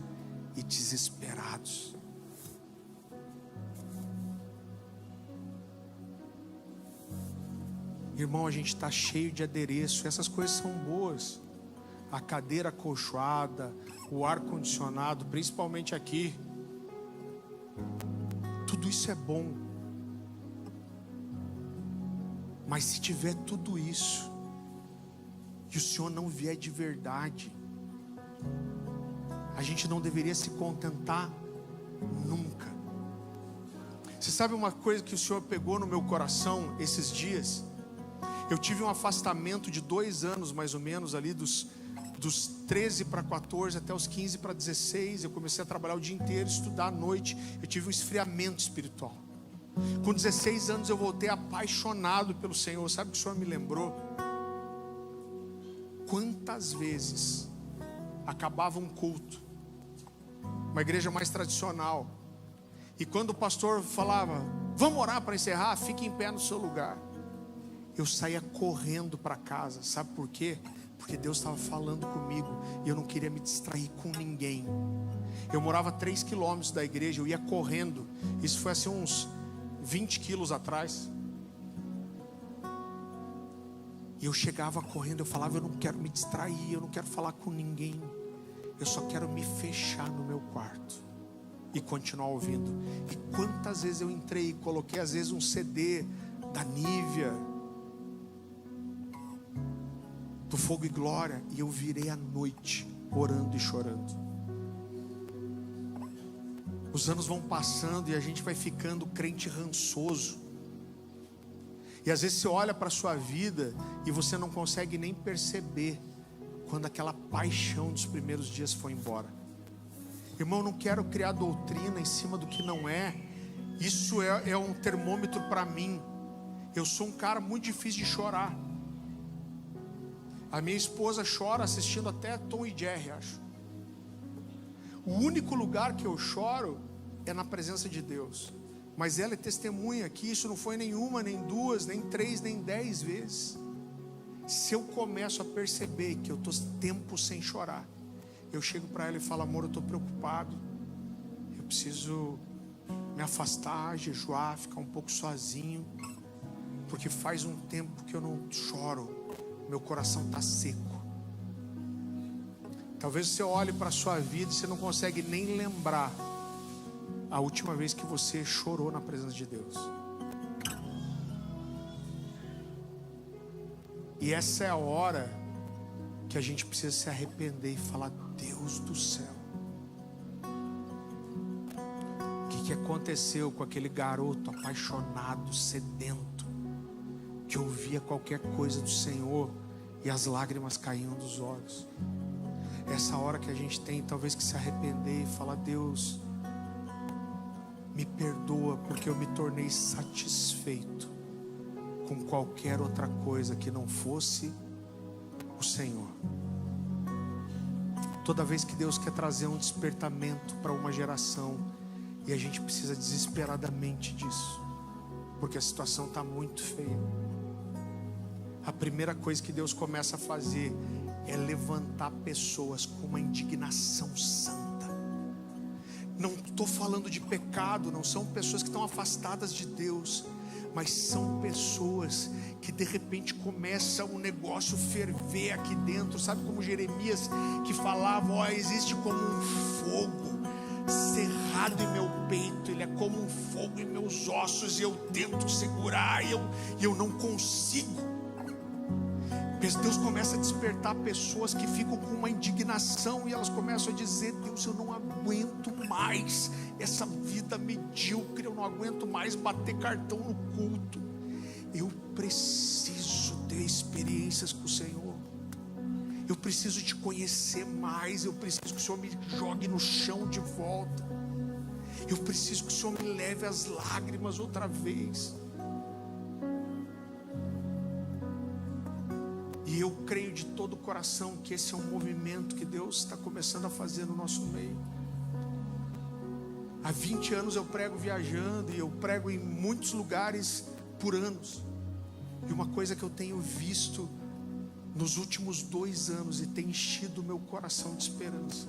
e desesperados. Irmão, a gente está cheio de adereço, essas coisas são boas. A cadeira acolchoada, o ar-condicionado, principalmente aqui. Tudo isso é bom. Mas se tiver tudo isso, e o Senhor não vier de verdade, a gente não deveria se contentar nunca. Você sabe uma coisa que o Senhor pegou no meu coração esses dias? Eu tive um afastamento de 2 anos mais ou menos ali, dos 13 para 14 até os 15 para 16. Eu comecei a trabalhar o dia inteiro, estudar à noite. Eu tive um esfriamento espiritual. Com 16 anos eu voltei apaixonado pelo Senhor. Sabe o que o Senhor me lembrou? Quantas vezes acabava um culto, uma igreja mais tradicional, e quando o pastor falava, vamos orar para encerrar, fique em pé no seu lugar, eu saía correndo para casa. Sabe por quê? Porque Deus estava falando comigo e eu não queria me distrair com ninguém. Eu morava 3 quilômetros da igreja, eu ia correndo. Isso foi assim uns 20 quilos atrás. E eu chegava correndo, eu falava, eu não quero me distrair, eu não quero falar com ninguém. Eu só quero me fechar no meu quarto e continuar ouvindo. E quantas vezes eu entrei e coloquei às vezes um CD da Nívea, do Fogo e Glória, e eu virei à noite orando e chorando. Os anos vão passando e a gente vai ficando crente rançoso. E às vezes você olha para a sua vida e você não consegue nem perceber quando aquela paixão dos primeiros dias foi embora. Irmão, eu não quero criar doutrina em cima do que não é. Isso é um termômetro para mim. Eu sou um cara muito difícil de chorar. A minha esposa chora assistindo até Tom e Jerry, acho. O único lugar que eu choro é na presença de Deus. Mas ela é testemunha que isso não foi nem 1, nem 2, nem 3, nem 10 vezes. Se eu começo a perceber que eu estou tempo sem chorar, eu chego para ela e falo, amor, eu estou preocupado. Eu preciso me afastar, jejuar, ficar um pouco sozinho. Porque faz um tempo que eu não choro. Meu coração está seco. Talvez você olhe para a sua vida e você não consegue nem lembrar a última vez que você chorou na presença de Deus. E essa é a hora que a gente precisa se arrepender e falar, Deus do céu, o que aconteceu com aquele garoto apaixonado, sedento, que ouvia qualquer coisa do Senhor e as lágrimas caíam dos olhos? Essa hora que a gente tem talvez que se arrepender e falar, Deus, me perdoa porque eu me tornei satisfeito com qualquer outra coisa que não fosse o Senhor. Toda vez que Deus quer trazer um despertamento para uma geração, e a gente precisa desesperadamente disso, porque a situação está muito feia, a primeira coisa que Deus começa a fazer é levantar pessoas com uma indignação santa. Não estou falando de pecado, não são pessoas que estão afastadas de Deus, mas são pessoas que de repente começa um negócio ferver aqui dentro. Sabe como Jeremias que falava, ó, existe como um fogo cerrado em meu peito, ele é como um fogo em meus ossos, e eu tento segurar e eu não consigo. Deus começa a despertar pessoas que ficam com uma indignação, e elas começam a dizer, Deus, eu não aguento mais essa vida medíocre, eu não aguento mais bater cartão no culto, eu preciso ter experiências com o Senhor, eu preciso te conhecer mais, eu preciso que o Senhor me jogue no chão de volta, eu preciso que o Senhor me leve às lágrimas outra vez. E eu creio de todo o coração que esse é um movimento que Deus está começando a fazer no nosso meio. Há 20 anos eu prego viajando, e eu prego em muitos lugares por anos. E uma coisa que eu tenho visto nos últimos 2 anos, e tem enchido o meu coração de esperança,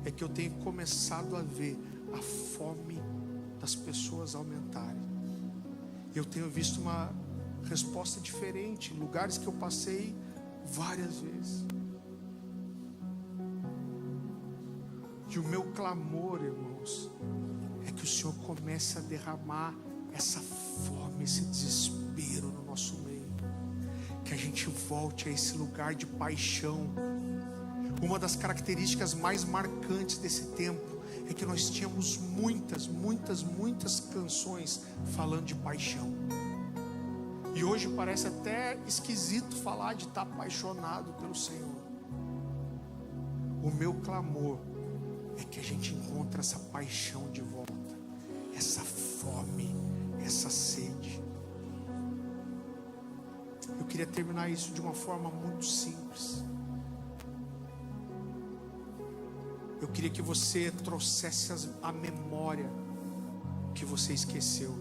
é que eu tenho começado a ver a fome das pessoas aumentarem. Eu tenho visto uma resposta diferente em lugares que eu passei várias vezes. E o meu clamor, irmãos, é que o Senhor comece a derramar essa fome, esse desespero no nosso meio. Que a gente volte a esse lugar de paixão. Uma das características mais marcantes desse tempo é que nós tínhamos muitas canções falando de paixão. E hoje parece até esquisito falar de estar apaixonado pelo Senhor. O meu clamor é que a gente encontre essa paixão de volta, essa fome, essa sede. Eu queria terminar isso de uma forma muito simples. Eu queria que você trouxesse a memória que você esqueceu.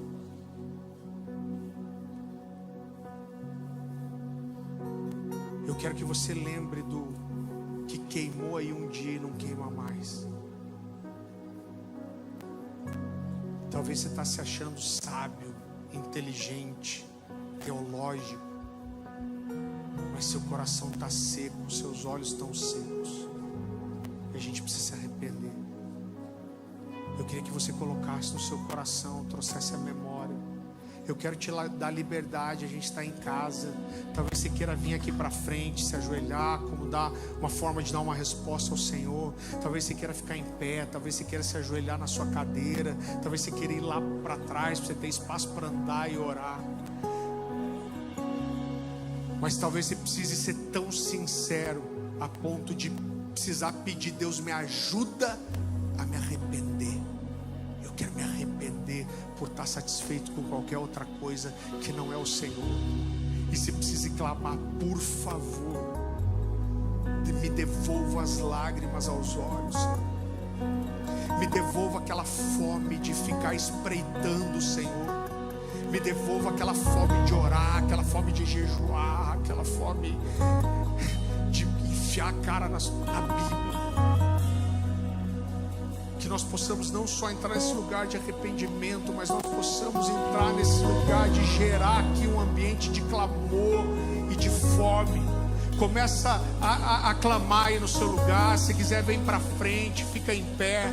Eu quero que você lembre do que queimou aí um dia e não queima mais. Talvez você está se achando sábio, inteligente, teológico, mas seu coração está seco, seus olhos estão secos. E a gente precisa se arrepender. Eu queria que você colocasse no seu coração, trouxesse a memória. Eu quero te dar liberdade. A gente está em casa. Talvez você queira vir aqui para frente, se ajoelhar, como dar uma forma de dar uma resposta ao Senhor. Talvez você queira ficar em pé. Talvez você queira se ajoelhar na sua cadeira. Talvez você queira ir lá para trás, para você ter espaço para andar e orar. Mas talvez você precise ser tão sincero a ponto de precisar pedir: Deus, me ajuda a me arrepender. Eu quero me arrepender por estar satisfeito com qualquer outra coisa que não é o Senhor. E se precisa clamar: por favor, me devolva as lágrimas aos olhos, me devolva aquela fome de ficar espreitando o Senhor, me devolva aquela fome de orar, aquela fome de jejuar, aquela fome de enfiar a cara na Bíblia. Que nós possamos não só entrar nesse lugar de arrependimento, mas nós possamos entrar nesse lugar de gerar aqui um ambiente de clamor e de fome. Começa a clamar aí no seu lugar. Se quiser, vem para frente, fica em pé.